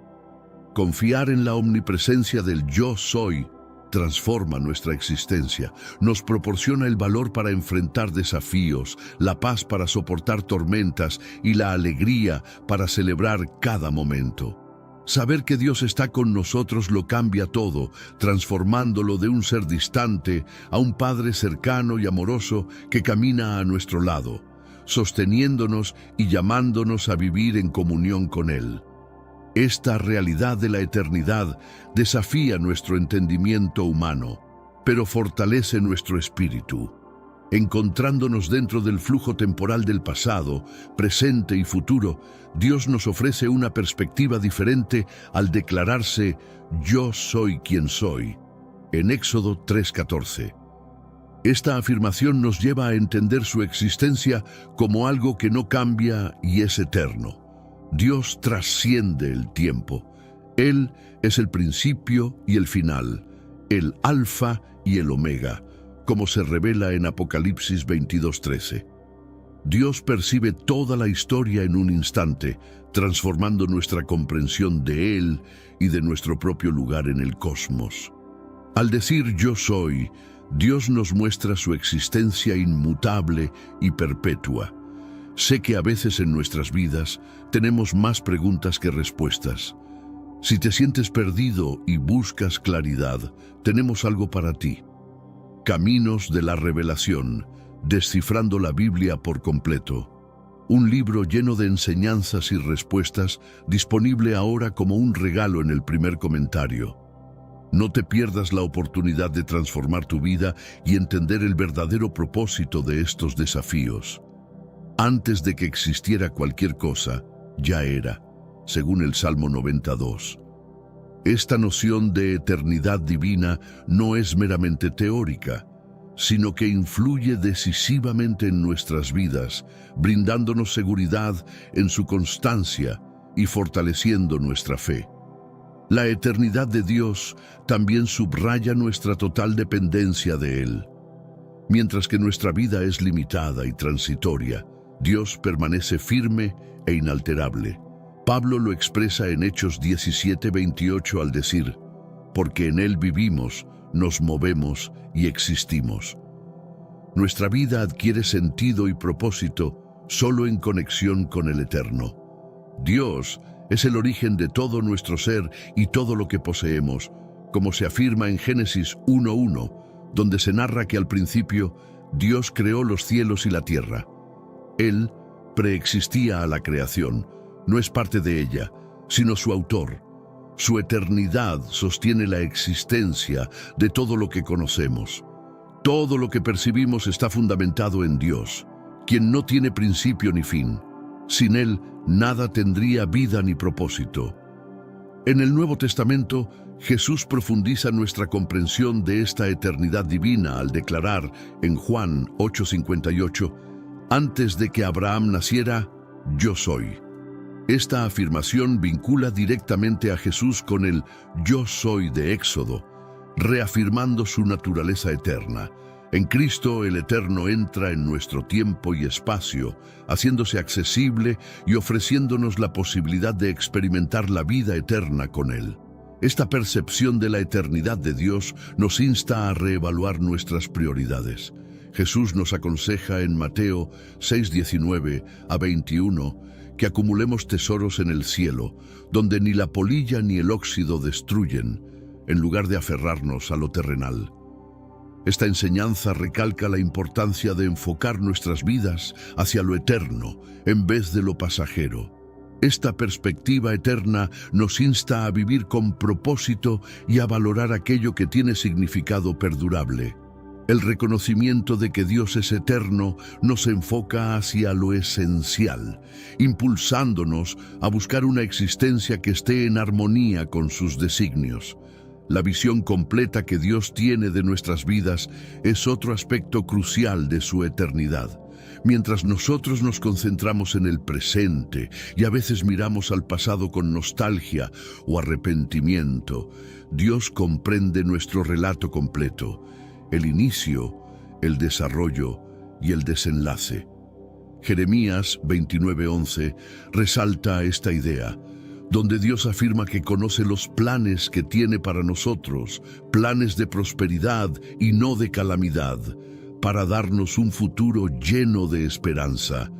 Confiar en la omnipresencia del Yo Soy transforma nuestra existencia, nos proporciona el valor para enfrentar desafíos, la paz para soportar tormentas y la alegría para celebrar cada momento. Saber que Dios está con nosotros lo cambia todo, transformándolo de un ser distante a un Padre cercano y amoroso que camina a nuestro lado, sosteniéndonos y llamándonos a vivir en comunión con Él. Esta realidad de la eternidad desafía nuestro entendimiento humano, pero fortalece nuestro espíritu. Encontrándonos dentro del flujo temporal del pasado, presente y futuro, Dios nos ofrece una perspectiva diferente al declararse «Yo soy quien soy», en Éxodo 3:14. Esta afirmación nos lleva a entender su existencia como algo que no cambia y es eterno. Dios trasciende el tiempo. Él es el principio y el final, el alfa y el omega, como se revela en Apocalipsis 22:13. Dios percibe toda la historia en un instante, transformando nuestra comprensión de Él y de nuestro propio lugar en el cosmos. Al decir yo soy, Dios nos muestra su existencia inmutable y perpetua. Sé que a veces en nuestras vidas tenemos más preguntas que respuestas. Si te sientes perdido y buscas claridad, tenemos algo para ti. Caminos de la Revelación, descifrando la Biblia por completo. Un libro lleno de enseñanzas y respuestas, disponible ahora como un regalo en el primer comentario. No te pierdas la oportunidad de transformar tu vida y entender el verdadero propósito de estos desafíos. Antes de que existiera cualquier cosa, ya era, según el Salmo 92. Esta noción de eternidad divina no es meramente teórica, sino que influye decisivamente en nuestras vidas, brindándonos seguridad en su constancia y fortaleciendo nuestra fe. La eternidad de Dios también subraya nuestra total dependencia de Él. Mientras que nuestra vida es limitada y transitoria, Dios permanece firme e inalterable. Pablo lo expresa en Hechos 17:28 al decir, porque en Él vivimos, nos movemos y existimos. Nuestra vida adquiere sentido y propósito solo en conexión con el Eterno. Dios es el origen de todo nuestro ser y todo lo que poseemos, como se afirma en Génesis 1:1, donde se narra que al principio Dios creó los cielos y la tierra. Él preexistía a la creación, no es parte de ella, sino su autor. Su eternidad sostiene la existencia de todo lo que conocemos. Todo lo que percibimos está fundamentado en Dios, quien no tiene principio ni fin. Sin Él, nada tendría vida ni propósito. En el Nuevo Testamento, Jesús profundiza nuestra comprensión de esta eternidad divina al declarar en Juan 8:58, antes de que Abraham naciera, yo soy. Esta afirmación vincula directamente a Jesús con el yo soy de Éxodo, reafirmando su naturaleza eterna. En Cristo el Eterno entra en nuestro tiempo y espacio, haciéndose accesible y ofreciéndonos la posibilidad de experimentar la vida eterna con Él. Esta percepción de la eternidad de Dios nos insta a reevaluar nuestras prioridades. Jesús nos aconseja en Mateo 6:19 a 21 que acumulemos tesoros en el cielo, donde ni la polilla ni el óxido destruyen, en lugar de aferrarnos a lo terrenal. Esta enseñanza recalca la importancia de enfocar nuestras vidas hacia lo eterno en vez de lo pasajero. Esta perspectiva eterna nos insta a vivir con propósito y a valorar aquello que tiene significado perdurable. El reconocimiento de que Dios es eterno nos enfoca hacia lo esencial, impulsándonos a buscar una existencia que esté en armonía con sus designios. La visión completa que Dios tiene de nuestras vidas es otro aspecto crucial de su eternidad. Mientras nosotros nos concentramos en el presente y a veces miramos al pasado con nostalgia o arrepentimiento, Dios comprende nuestro relato completo, el inicio, el desarrollo y el desenlace. Jeremías 29:11 resalta esta idea, donde Dios afirma que conoce los planes que tiene para nosotros, planes de prosperidad y no de calamidad, para darnos un futuro lleno de esperanza.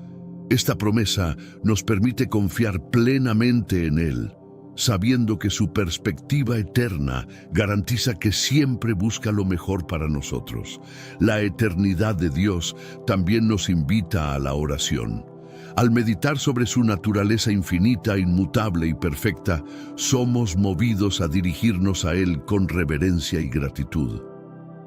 Esta promesa nos permite confiar plenamente en Él, sabiendo que su perspectiva eterna garantiza que siempre busca lo mejor para nosotros. La eternidad de Dios también nos invita a la oración. Al meditar sobre su naturaleza infinita, inmutable y perfecta, somos movidos a dirigirnos a Él con reverencia y gratitud.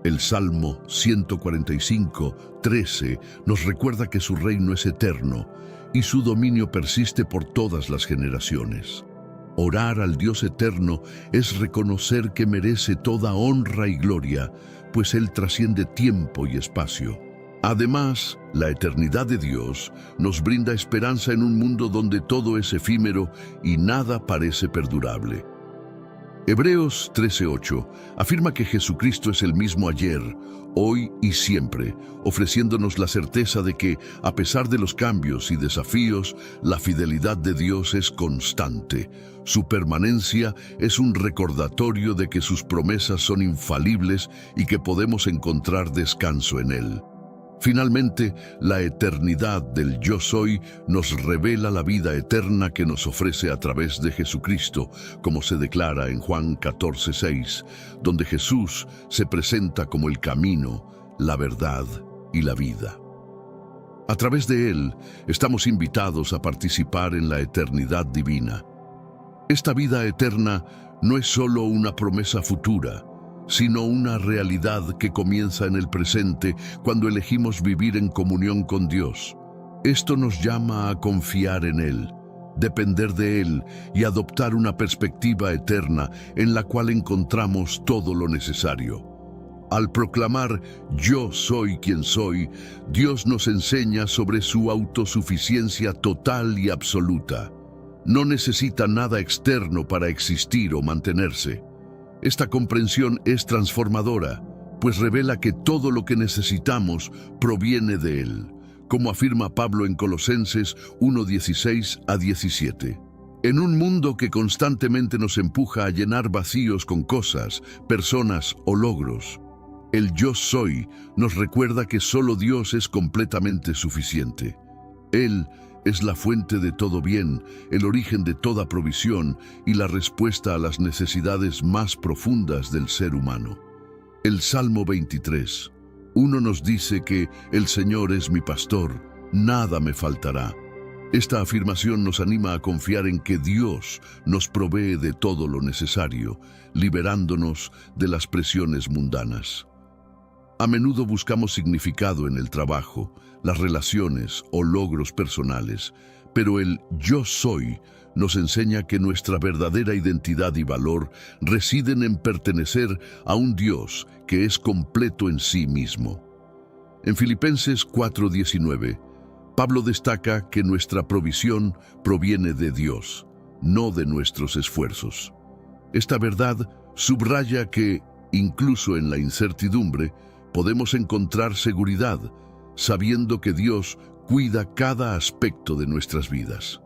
El Salmo 145:13 nos recuerda que su reino es eterno y su dominio persiste por todas las generaciones. Orar al Dios eterno es reconocer que merece toda honra y gloria, pues Él trasciende tiempo y espacio. Además, la eternidad de Dios nos brinda esperanza en un mundo donde todo es efímero y nada parece perdurable. Hebreos 13:8 afirma que Jesucristo es el mismo ayer, hoy y siempre, ofreciéndonos la certeza de que, a pesar de los cambios y desafíos, la fidelidad de Dios es constante. Su permanencia es un recordatorio de que sus promesas son infalibles y que podemos encontrar descanso en Él. Finalmente, la eternidad del Yo Soy nos revela la vida eterna que nos ofrece a través de Jesucristo, como se declara en Juan 14:6, donde Jesús se presenta como el camino, la verdad y la vida. A través de Él, estamos invitados a participar en la eternidad divina. Esta vida eterna no es solo una promesa futura, sino una realidad que comienza en el presente cuando elegimos vivir en comunión con Dios. Esto nos llama a confiar en Él, depender de Él y adoptar una perspectiva eterna en la cual encontramos todo lo necesario. Al proclamar «Yo soy quien soy», Dios nos enseña sobre su autosuficiencia total y absoluta. No necesita nada externo para existir o mantenerse. Esta comprensión es transformadora, pues revela que todo lo que necesitamos proviene de Él, como afirma Pablo en Colosenses 1:16 a 17. En un mundo que constantemente nos empuja a llenar vacíos con cosas, personas o logros, el Yo Soy nos recuerda que solo Dios es completamente suficiente. Él es la fuente de todo bien, el origen de toda provisión y la respuesta a las necesidades más profundas del ser humano. El Salmo 23:1 nos dice que el Señor es mi pastor, nada me faltará. Esta afirmación nos anima a confiar en que Dios nos provee de todo lo necesario, liberándonos de las presiones mundanas. A menudo buscamos significado en el trabajo, las relaciones o logros personales, pero el Yo Soy nos enseña que nuestra verdadera identidad y valor residen en pertenecer a un Dios que es completo en sí mismo. En Filipenses 4:19, Pablo destaca que nuestra provisión proviene de Dios, no de nuestros esfuerzos. Esta verdad subraya que, incluso en la incertidumbre, podemos encontrar seguridad, sabiendo que Dios cuida cada aspecto de nuestras vidas.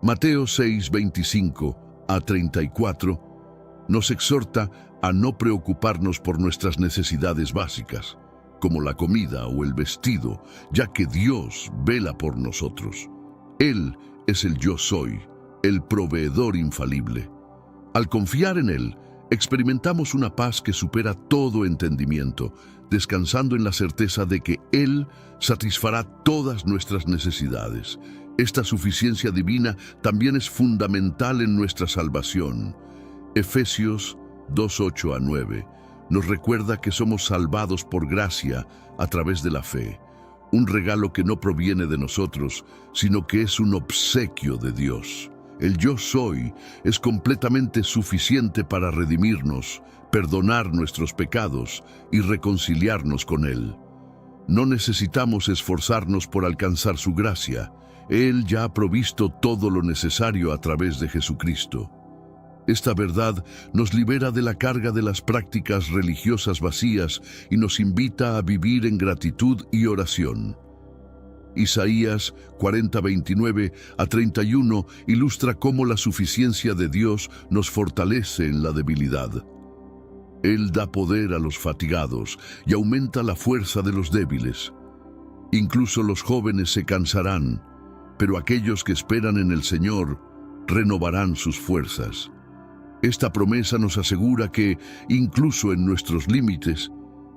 Mateo 6:25 a 34 nos exhorta a no preocuparnos por nuestras necesidades básicas. como la comida o el vestido, ya que Dios vela por nosotros. Él es el yo soy, el proveedor infalible. Al confiar en Él, experimentamos una paz que supera todo entendimiento, descansando en la certeza de que Él satisfará todas nuestras necesidades. Esta suficiencia divina también es fundamental en nuestra salvación. Efesios 2:8-9 nos recuerda que somos salvados por gracia a través de la fe, un regalo que no proviene de nosotros, sino que es un obsequio de Dios. El yo soy es completamente suficiente para redimirnos, perdonar nuestros pecados y reconciliarnos con Él. No necesitamos esforzarnos por alcanzar su gracia. Él ya ha provisto todo lo necesario a través de Jesucristo. Esta verdad nos libera de la carga de las prácticas religiosas vacías y nos invita a vivir en gratitud y oración. Isaías 40:29-31 ilustra cómo la suficiencia de Dios nos fortalece en la debilidad. Él da poder a los fatigados y aumenta la fuerza de los débiles. Incluso los jóvenes se cansarán, pero aquellos que esperan en el Señor renovarán sus fuerzas. Esta promesa nos asegura que, incluso en nuestros límites,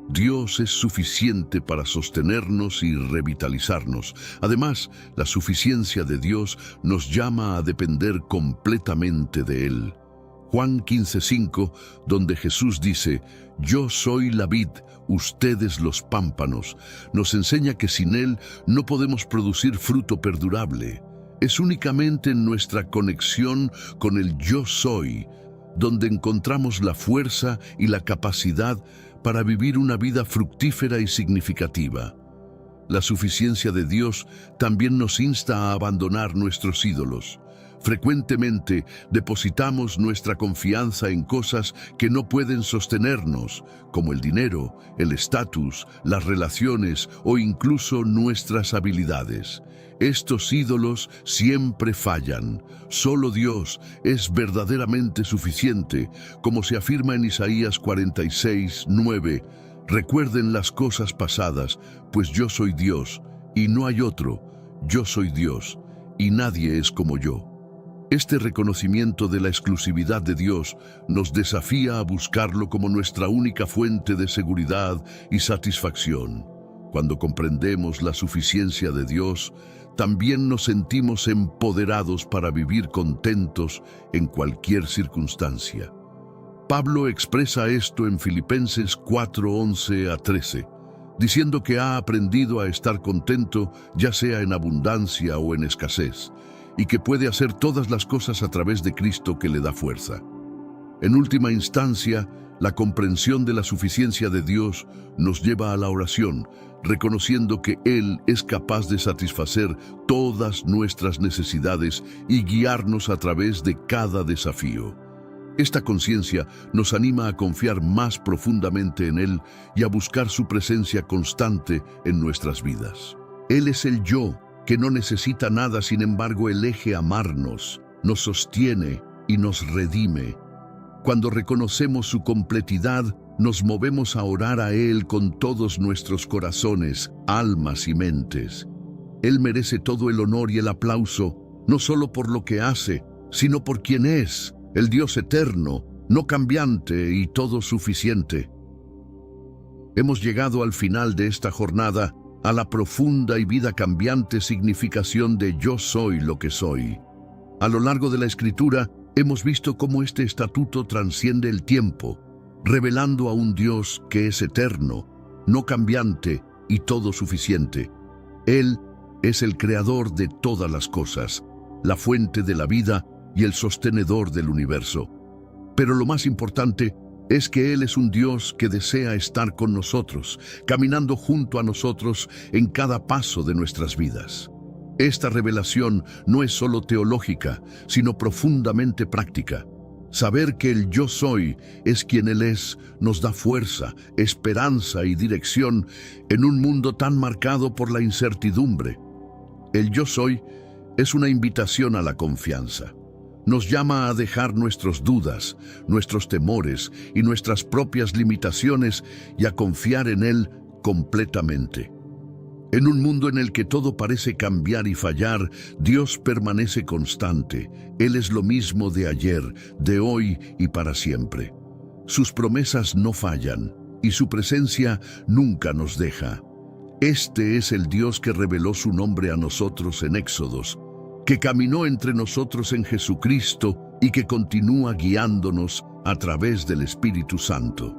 Dios es suficiente para sostenernos y revitalizarnos. Además, la suficiencia de Dios nos llama a depender completamente de Él. Juan 15:5, donde Jesús dice: «Yo soy la vid, ustedes los pámpanos», nos enseña que sin Él no podemos producir fruto perdurable. Es únicamente en nuestra conexión con el yo soy donde encontramos la fuerza y la capacidad para vivir una vida fructífera y significativa. La suficiencia de Dios también nos insta a abandonar nuestros ídolos. Frecuentemente depositamos nuestra confianza en cosas que no pueden sostenernos, como el dinero, el estatus, las relaciones o incluso nuestras habilidades. Estos ídolos siempre fallan. Solo Dios es verdaderamente suficiente, como se afirma en Isaías 46:9. Recuerden las cosas pasadas, pues yo soy Dios, y no hay otro. Yo soy Dios, y nadie es como yo. Este reconocimiento de la exclusividad de Dios nos desafía a buscarlo como nuestra única fuente de seguridad y satisfacción. Cuando comprendemos la suficiencia de Dios, también nos sentimos empoderados para vivir contentos en cualquier circunstancia. Pablo expresa esto en Filipenses 4:11-13, diciendo que ha aprendido a estar contento ya sea en abundancia o en escasez, y que puede hacer todas las cosas a través de Cristo que le da fuerza. En última instancia, la comprensión de la suficiencia de Dios nos lleva a la oración, reconociendo que Él es capaz de satisfacer todas nuestras necesidades y guiarnos a través de cada desafío. Esta conciencia nos anima a confiar más profundamente en Él y a buscar su presencia constante en nuestras vidas. Él es el yo, que no necesita nada, sin embargo elige amarnos, nos sostiene y nos redime. Cuando reconocemos su completidad, nos movemos a orar a Él con todos nuestros corazones, almas y mentes. Él merece todo el honor y el aplauso, no solo por lo que hace, sino por quien es, el Dios eterno, no cambiante y todo suficiente. Hemos llegado al final de esta jornada, a la profunda y vida cambiante significación de yo soy lo que soy. A lo largo de la Escritura, hemos visto cómo este estatuto trasciende el tiempo, revelando a un Dios que es eterno, no cambiante y todo suficiente. Él es el creador de todas las cosas, la fuente de la vida y el sostenedor del universo. Pero lo más importante es que Él es un Dios que desea estar con nosotros, caminando junto a nosotros en cada paso de nuestras vidas. Esta revelación no es solo teológica, sino profundamente práctica. Saber que el yo soy es quien Él es, nos da fuerza, esperanza y dirección en un mundo tan marcado por la incertidumbre. El yo soy es una invitación a la confianza. Nos llama a dejar nuestras dudas, nuestros temores y nuestras propias limitaciones y a confiar en Él completamente. En un mundo en el que todo parece cambiar y fallar, Dios permanece constante. Él es lo mismo de ayer, de hoy y para siempre. Sus promesas no fallan y su presencia nunca nos deja. Este es el Dios que reveló su nombre a nosotros en Éxodos, que caminó entre nosotros en Jesucristo y que continúa guiándonos a través del Espíritu Santo.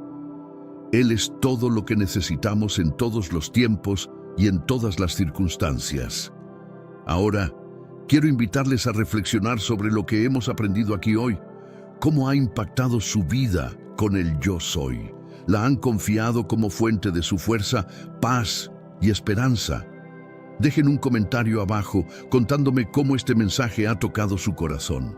Él es todo lo que necesitamos en todos los tiempos y en todas las circunstancias. Ahora, quiero invitarles a reflexionar sobre lo que hemos aprendido aquí hoy. ¿Cómo ha impactado su vida con el Yo Soy? ¿La han confiado como fuente de su fuerza, paz y esperanza? Dejen un comentario abajo contándome cómo este mensaje ha tocado su corazón.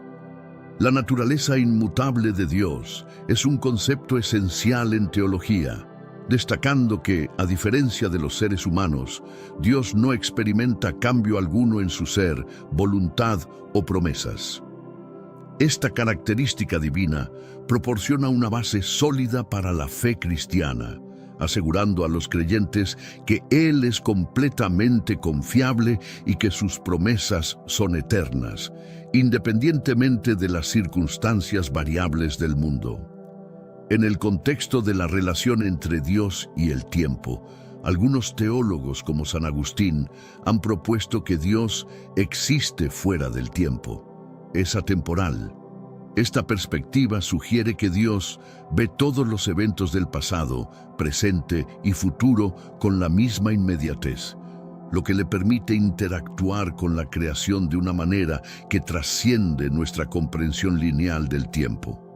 La naturaleza inmutable de Dios es un concepto esencial en teología, destacando que, a diferencia de los seres humanos, Dios no experimenta cambio alguno en su ser, voluntad o promesas. Esta característica divina proporciona una base sólida para la fe cristiana, asegurando a los creyentes que Él es completamente confiable y que sus promesas son eternas, independientemente de las circunstancias variables del mundo. En el contexto de la relación entre Dios y el tiempo, algunos teólogos como San Agustín han propuesto que Dios existe fuera del tiempo. Es atemporal. Esta perspectiva sugiere que Dios ve todos los eventos del pasado, presente y futuro con la misma inmediatez, lo que le permite interactuar con la creación de una manera que trasciende nuestra comprensión lineal del tiempo.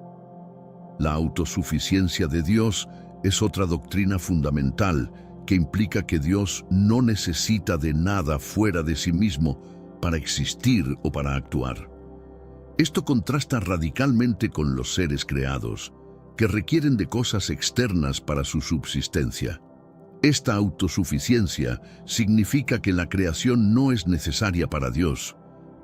La autosuficiencia de Dios es otra doctrina fundamental que implica que Dios no necesita de nada fuera de sí mismo para existir o para actuar. Esto contrasta radicalmente con los seres creados, que requieren de cosas externas para su subsistencia. Esta autosuficiencia significa que la creación no es necesaria para Dios,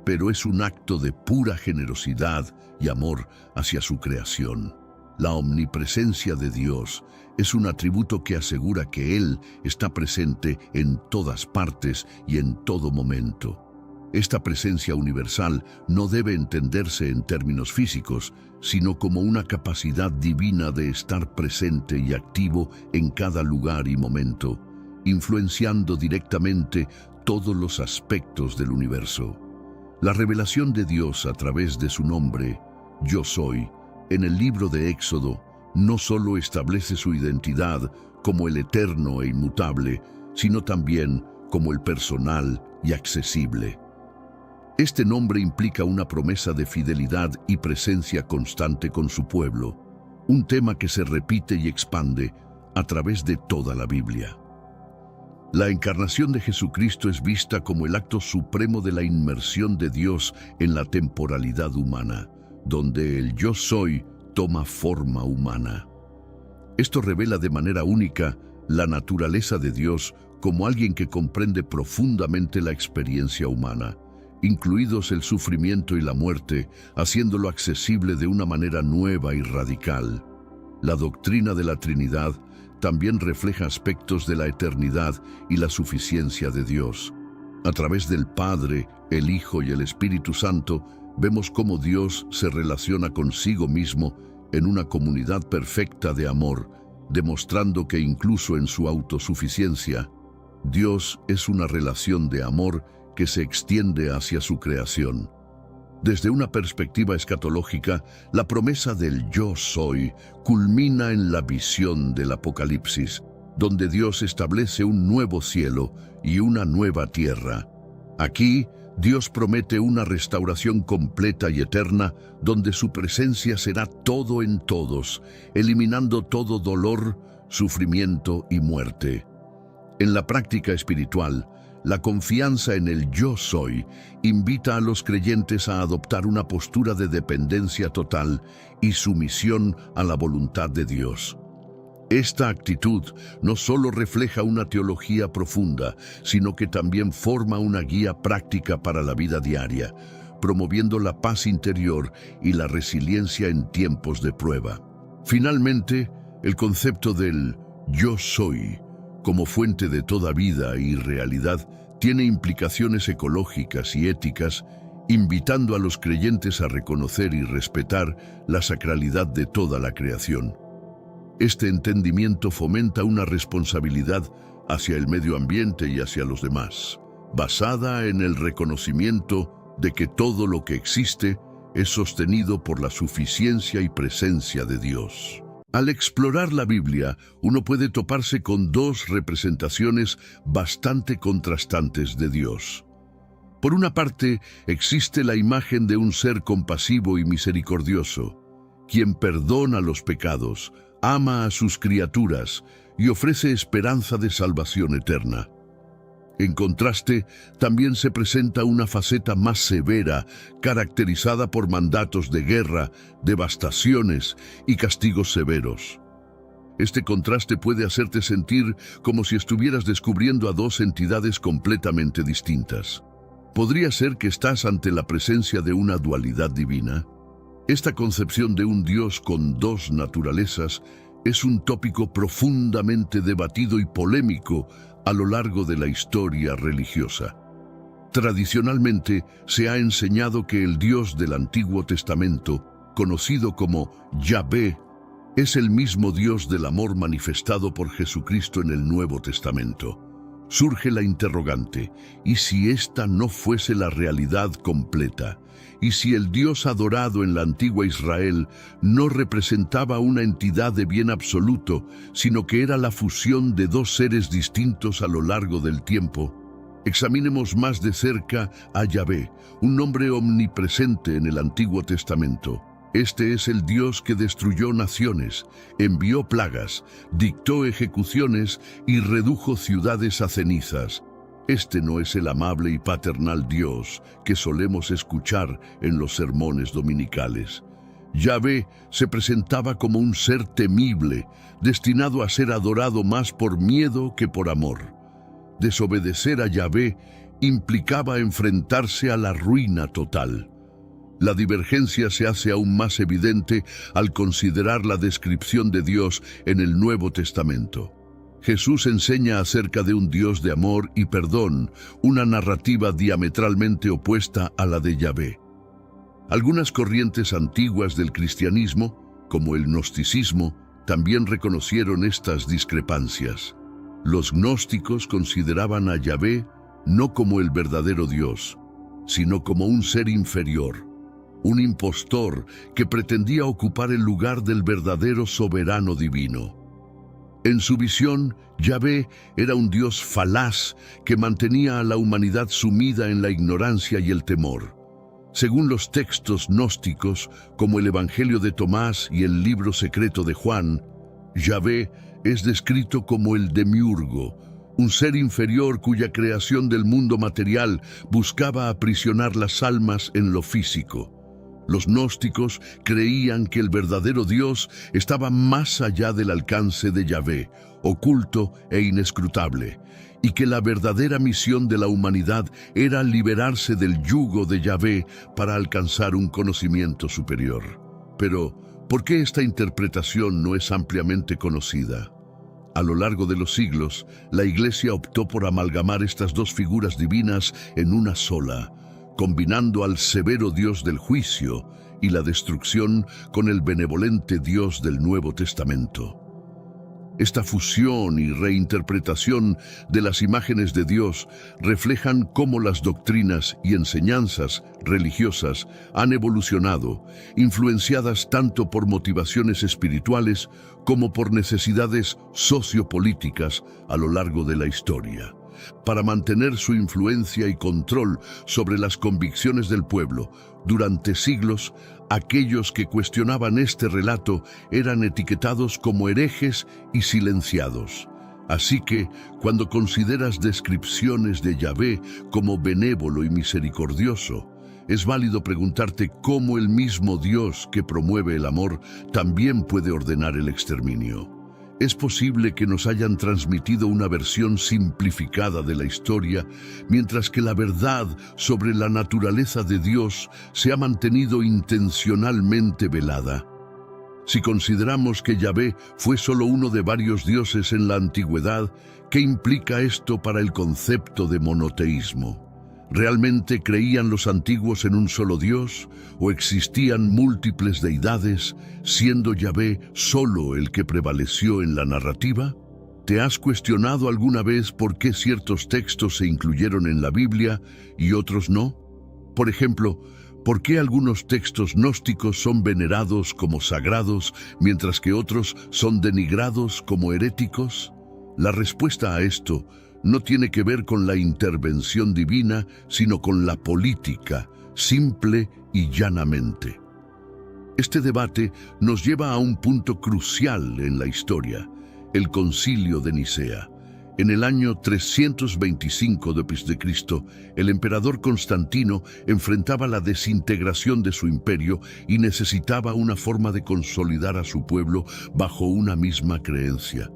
pero es un acto de pura generosidad y amor hacia su creación. La omnipresencia de Dios es un atributo que asegura que Él está presente en todas partes y en todo momento. Esta presencia universal no debe entenderse en términos físicos, sino como una capacidad divina de estar presente y activo en cada lugar y momento, influenciando directamente todos los aspectos del universo. La revelación de Dios a través de su nombre, Yo Soy, en el libro de Éxodo, no solo establece su identidad como el eterno e inmutable, sino también como el personal y accesible. Este nombre implica una promesa de fidelidad y presencia constante con su pueblo, un tema que se repite y expande a través de toda la Biblia. La encarnación de Jesucristo es vista como el acto supremo de la inmersión de Dios en la temporalidad humana, donde el Yo Soy toma forma humana. Esto revela de manera única la naturaleza de Dios como alguien que comprende profundamente la experiencia humana, incluidos el sufrimiento y la muerte, haciéndolo accesible de una manera nueva y radical. La doctrina de la Trinidad también refleja aspectos de la eternidad y la suficiencia de Dios. A través del Padre, el Hijo y el Espíritu Santo, vemos cómo Dios se relaciona consigo mismo en una comunidad perfecta de amor, demostrando que incluso en su autosuficiencia, Dios es una relación de amor que se extiende hacia su creación. Desde una perspectiva escatológica, la promesa del Yo Soy culmina en la visión del Apocalipsis, donde Dios establece un nuevo cielo y una nueva tierra. Aquí, Dios promete una restauración completa y eterna, donde su presencia será todo en todos, eliminando todo dolor, sufrimiento y muerte. En la práctica espiritual, la confianza en el Yo Soy invita a los creyentes a adoptar una postura de dependencia total y sumisión a la voluntad de Dios. Esta actitud no solo refleja una teología profunda, sino que también forma una guía práctica para la vida diaria, promoviendo la paz interior y la resiliencia en tiempos de prueba. Finalmente, el concepto del Yo Soy como fuente de toda vida y realidad, tiene implicaciones ecológicas y éticas, invitando a los creyentes a reconocer y respetar la sacralidad de toda la creación. Este entendimiento fomenta una responsabilidad hacia el medio ambiente y hacia los demás, basada en el reconocimiento de que todo lo que existe es sostenido por la suficiencia y presencia de Dios. Al explorar la Biblia, uno puede toparse con dos representaciones bastante contrastantes de Dios. Por una parte, existe la imagen de un ser compasivo y misericordioso, quien perdona los pecados, ama a sus criaturas y ofrece esperanza de salvación eterna. En contraste, también se presenta una faceta más severa, caracterizada por mandatos de guerra, devastaciones y castigos severos. Este contraste puede hacerte sentir como si estuvieras descubriendo a dos entidades completamente distintas. ¿Podría ser que estás ante la presencia de una dualidad divina? Esta concepción de un Dios con dos naturalezas es un tópico profundamente debatido y polémico a lo largo de la historia religiosa. Tradicionalmente se ha enseñado que el Dios del Antiguo Testamento, conocido como Yahvé, es el mismo Dios del amor manifestado por Jesucristo en el Nuevo Testamento. Surge la interrogante, ¿y si esta no fuese la realidad completa? ¿Y si el Dios adorado en la antigua Israel no representaba una entidad de bien absoluto, sino que era la fusión de dos seres distintos a lo largo del tiempo? Examinemos más de cerca a Yahvé, un nombre omnipresente en el Antiguo Testamento. Este es el Dios que destruyó naciones, envió plagas, dictó ejecuciones y redujo ciudades a cenizas. Este no es el amable y paternal Dios que solemos escuchar en los sermones dominicales. Yahvé se presentaba como un ser temible, destinado a ser adorado más por miedo que por amor. Desobedecer a Yahvé implicaba enfrentarse a la ruina total. La divergencia se hace aún más evidente al considerar la descripción de Dios en el Nuevo Testamento. Jesús enseña acerca de un Dios de amor y perdón, una narrativa diametralmente opuesta a la de Yahvé. Algunas corrientes antiguas del cristianismo, como el gnosticismo, también reconocieron estas discrepancias. Los gnósticos consideraban a Yahvé no como el verdadero Dios, sino como un ser inferior, un impostor que pretendía ocupar el lugar del verdadero soberano divino. En su visión, Yahvé era un Dios falaz que mantenía a la humanidad sumida en la ignorancia y el temor. Según los textos gnósticos, como el Evangelio de Tomás y el libro secreto de Juan, Yahvé es descrito como el demiurgo, un ser inferior cuya creación del mundo material buscaba aprisionar las almas en lo físico. Los gnósticos creían que el verdadero Dios estaba más allá del alcance de Yahvé, oculto e inescrutable, y que la verdadera misión de la humanidad era liberarse del yugo de Yahvé para alcanzar un conocimiento superior. Pero, ¿por qué esta interpretación no es ampliamente conocida? A lo largo de los siglos, la Iglesia optó por amalgamar estas dos figuras divinas en una sola, combinando al severo Dios del juicio y la destrucción con el benevolente Dios del Nuevo Testamento. Esta fusión y reinterpretación de las imágenes de Dios reflejan cómo las doctrinas y enseñanzas religiosas han evolucionado, influenciadas tanto por motivaciones espirituales como por necesidades sociopolíticas a lo largo de la historia. Para mantener su influencia y control sobre las convicciones del pueblo, durante siglos, aquellos que cuestionaban este relato eran etiquetados como herejes y silenciados. Así que, cuando consideras descripciones de Yahvé como benévolo y misericordioso, es válido preguntarte cómo el mismo Dios que promueve el amor también puede ordenar el exterminio. Es posible que nos hayan transmitido una versión simplificada de la historia, mientras que la verdad sobre la naturaleza de Dios se ha mantenido intencionalmente velada. Si consideramos que Yahvé fue solo uno de varios dioses en la antigüedad, ¿qué implica esto para el concepto de monoteísmo? ¿Realmente creían los antiguos en un solo Dios o existían múltiples deidades, siendo Yahvé solo el que prevaleció en la narrativa? ¿Te has cuestionado alguna vez por qué ciertos textos se incluyeron en la Biblia y otros no? Por ejemplo, ¿por qué algunos textos gnósticos son venerados como sagrados, mientras que otros son denigrados como heréticos? La respuesta a esto no tiene que ver con la intervención divina, sino con la política, simple y llanamente. Este debate nos lleva a un punto crucial en la historia, el Concilio de Nicea. En el año 325 d.C., el emperador Constantino enfrentaba la desintegración de su imperio y necesitaba una forma de consolidar a su pueblo bajo una misma creencia.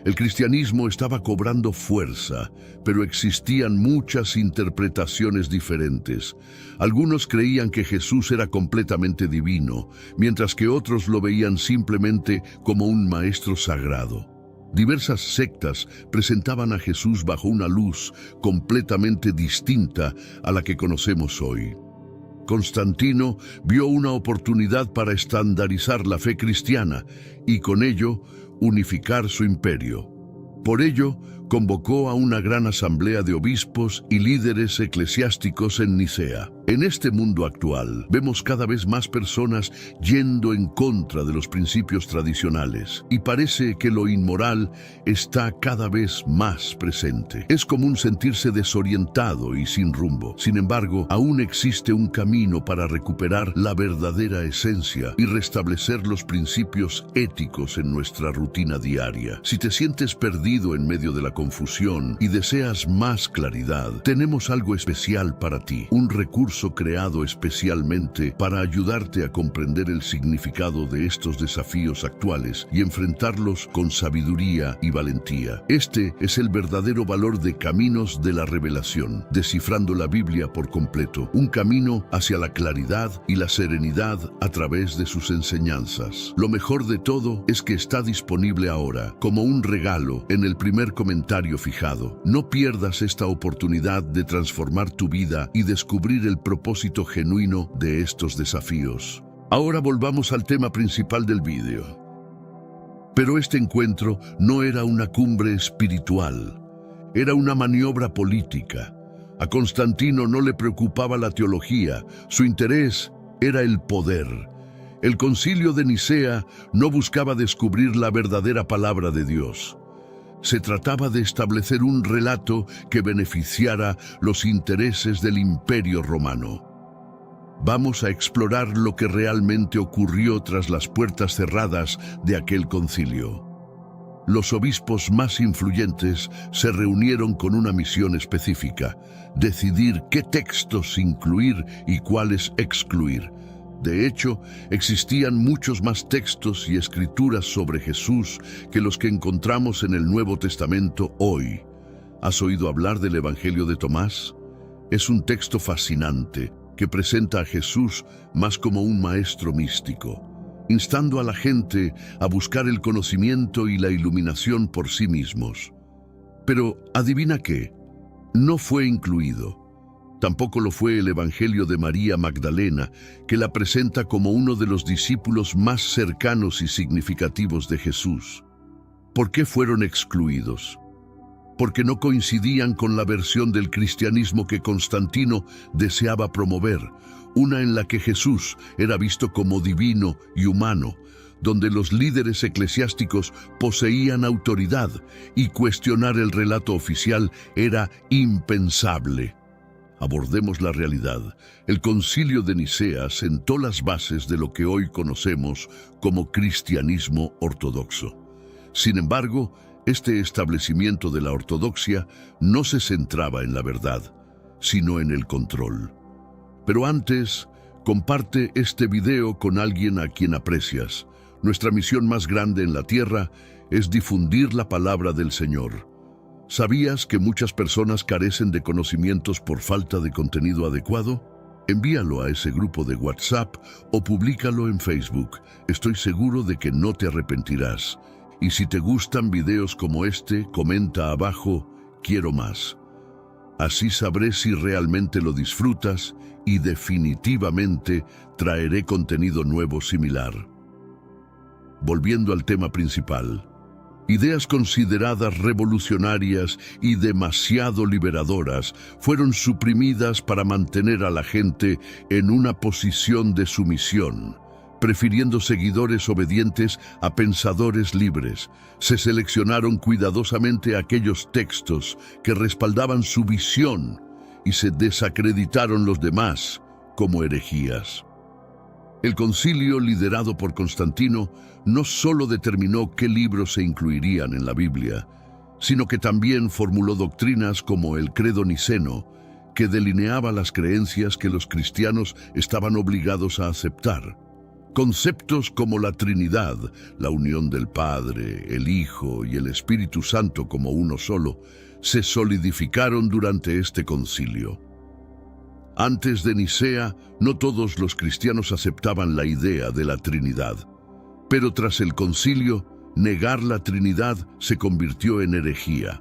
El cristianismo estaba cobrando fuerza, pero existían muchas interpretaciones diferentes. Algunos creían que Jesús era completamente divino, mientras que otros lo veían simplemente como un maestro sagrado. Diversas sectas presentaban a Jesús bajo una luz completamente distinta a la que conocemos hoy. Constantino vio una oportunidad para estandarizar la fe cristiana y con ello unificar su imperio. Por ello, convocó a una gran asamblea de obispos y líderes eclesiásticos en Nicea. En este mundo actual, vemos cada vez más personas yendo en contra de los principios tradicionales, y parece que lo inmoral está cada vez más presente. Es común sentirse desorientado y sin rumbo. Sin embargo, aún existe un camino para recuperar la verdadera esencia y restablecer los principios éticos en nuestra rutina diaria. Si te sientes perdido en medio de la confusión y deseas más claridad, tenemos algo especial para ti, un recurso creado especialmente para ayudarte a comprender el significado de estos desafíos actuales y enfrentarlos con sabiduría y valentía. Este es el verdadero valor de Caminos de la Revelación, descifrando la Biblia por completo, un camino hacia la claridad y la serenidad a través de sus enseñanzas. Lo mejor de todo es que está disponible ahora, como un regalo, en el primer comentario fijado. No pierdas esta oportunidad de transformar tu vida y descubrir el propósito genuino de estos desafíos. Ahora volvamos al tema principal del vídeo. Pero este encuentro no era una cumbre espiritual, era una maniobra política. A Constantino no le preocupaba la teología, su interés era el poder. El Concilio de Nicea no buscaba descubrir la verdadera palabra de Dios. Se trataba de establecer un relato que beneficiara los intereses del Imperio Romano. Vamos a explorar lo que realmente ocurrió tras las puertas cerradas de aquel concilio. Los obispos más influyentes se reunieron con una misión específica: decidir qué textos incluir y cuáles excluir. De hecho, existían muchos más textos y escrituras sobre Jesús que los que encontramos en el Nuevo Testamento hoy. ¿Has oído hablar del Evangelio de Tomás? Es un texto fascinante que presenta a Jesús más como un maestro místico, instando a la gente a buscar el conocimiento y la iluminación por sí mismos. Pero, ¿adivina qué? No fue incluido. Tampoco lo fue el Evangelio de María Magdalena, que la presenta como uno de los discípulos más cercanos y significativos de Jesús. ¿Por qué fueron excluidos? Porque no coincidían con la versión del cristianismo que Constantino deseaba promover, una en la que Jesús era visto como divino y humano, donde los líderes eclesiásticos poseían autoridad y cuestionar el relato oficial era impensable. Abordemos la realidad. El Concilio de Nicea sentó las bases de lo que hoy conocemos como cristianismo ortodoxo. Sin embargo, este establecimiento de la ortodoxia no se centraba en la verdad, sino en el control. Pero antes, comparte este video con alguien a quien aprecias. Nuestra misión más grande en la tierra es difundir la palabra del Señor. ¿Sabías que muchas personas carecen de conocimientos por falta de contenido adecuado? Envíalo a ese grupo de WhatsApp o públicalo en Facebook. Estoy seguro de que no te arrepentirás. Y si te gustan videos como este, comenta abajo, quiero más. Así sabré si realmente lo disfrutas y definitivamente traeré contenido nuevo similar. Volviendo al tema principal. Ideas consideradas revolucionarias y demasiado liberadoras fueron suprimidas para mantener a la gente en una posición de sumisión, prefiriendo seguidores obedientes a pensadores libres. Se seleccionaron cuidadosamente aquellos textos que respaldaban su visión y se desacreditaron los demás como herejías. El concilio liderado por Constantino no solo determinó qué libros se incluirían en la Biblia, sino que también formuló doctrinas como el Credo Niceno, que delineaba las creencias que los cristianos estaban obligados a aceptar. Conceptos como la Trinidad, la unión del Padre, el Hijo y el Espíritu Santo como uno solo, se solidificaron durante este concilio. Antes de Nicea, no todos los cristianos aceptaban la idea de la Trinidad, pero tras el concilio, negar la Trinidad se convirtió en herejía.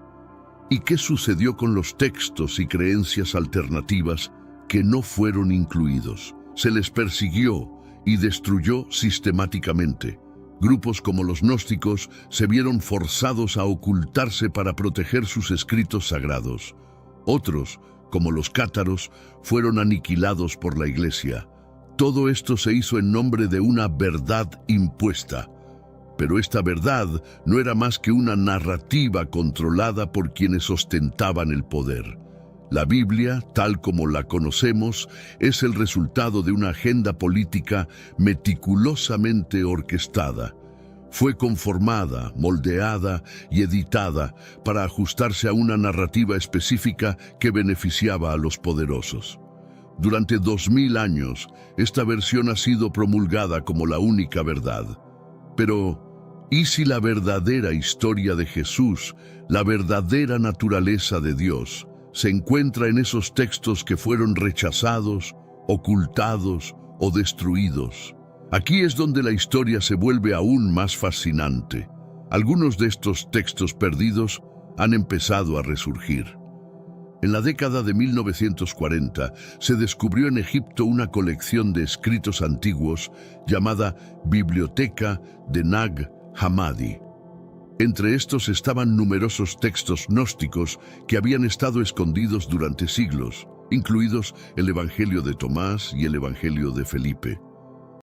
¿Y qué sucedió con los textos y creencias alternativas que no fueron incluidos? Se les persiguió y destruyó sistemáticamente. Grupos como los gnósticos se vieron forzados a ocultarse para proteger sus escritos sagrados. Otros, como los cátaros, fueron aniquilados por la Iglesia. Todo esto se hizo en nombre de una verdad impuesta. Pero esta verdad no era más que una narrativa controlada por quienes ostentaban el poder. La Biblia, tal como la conocemos, es el resultado de una agenda política meticulosamente orquestada. Fue conformada, moldeada y editada para ajustarse a una narrativa específica que beneficiaba a los poderosos. Durante 2000 años, esta versión ha sido promulgada como la única verdad. Pero, ¿y si la verdadera historia de Jesús, la verdadera naturaleza de Dios, se encuentra en esos textos que fueron rechazados, ocultados o destruidos? Aquí es donde la historia se vuelve aún más fascinante. Algunos de estos textos perdidos han empezado a resurgir. En la década de 1940 se descubrió en Egipto una colección de escritos antiguos llamada Biblioteca de Nag Hammadi. Entre estos estaban numerosos textos gnósticos que habían estado escondidos durante siglos, incluidos el Evangelio de Tomás y el Evangelio de Felipe.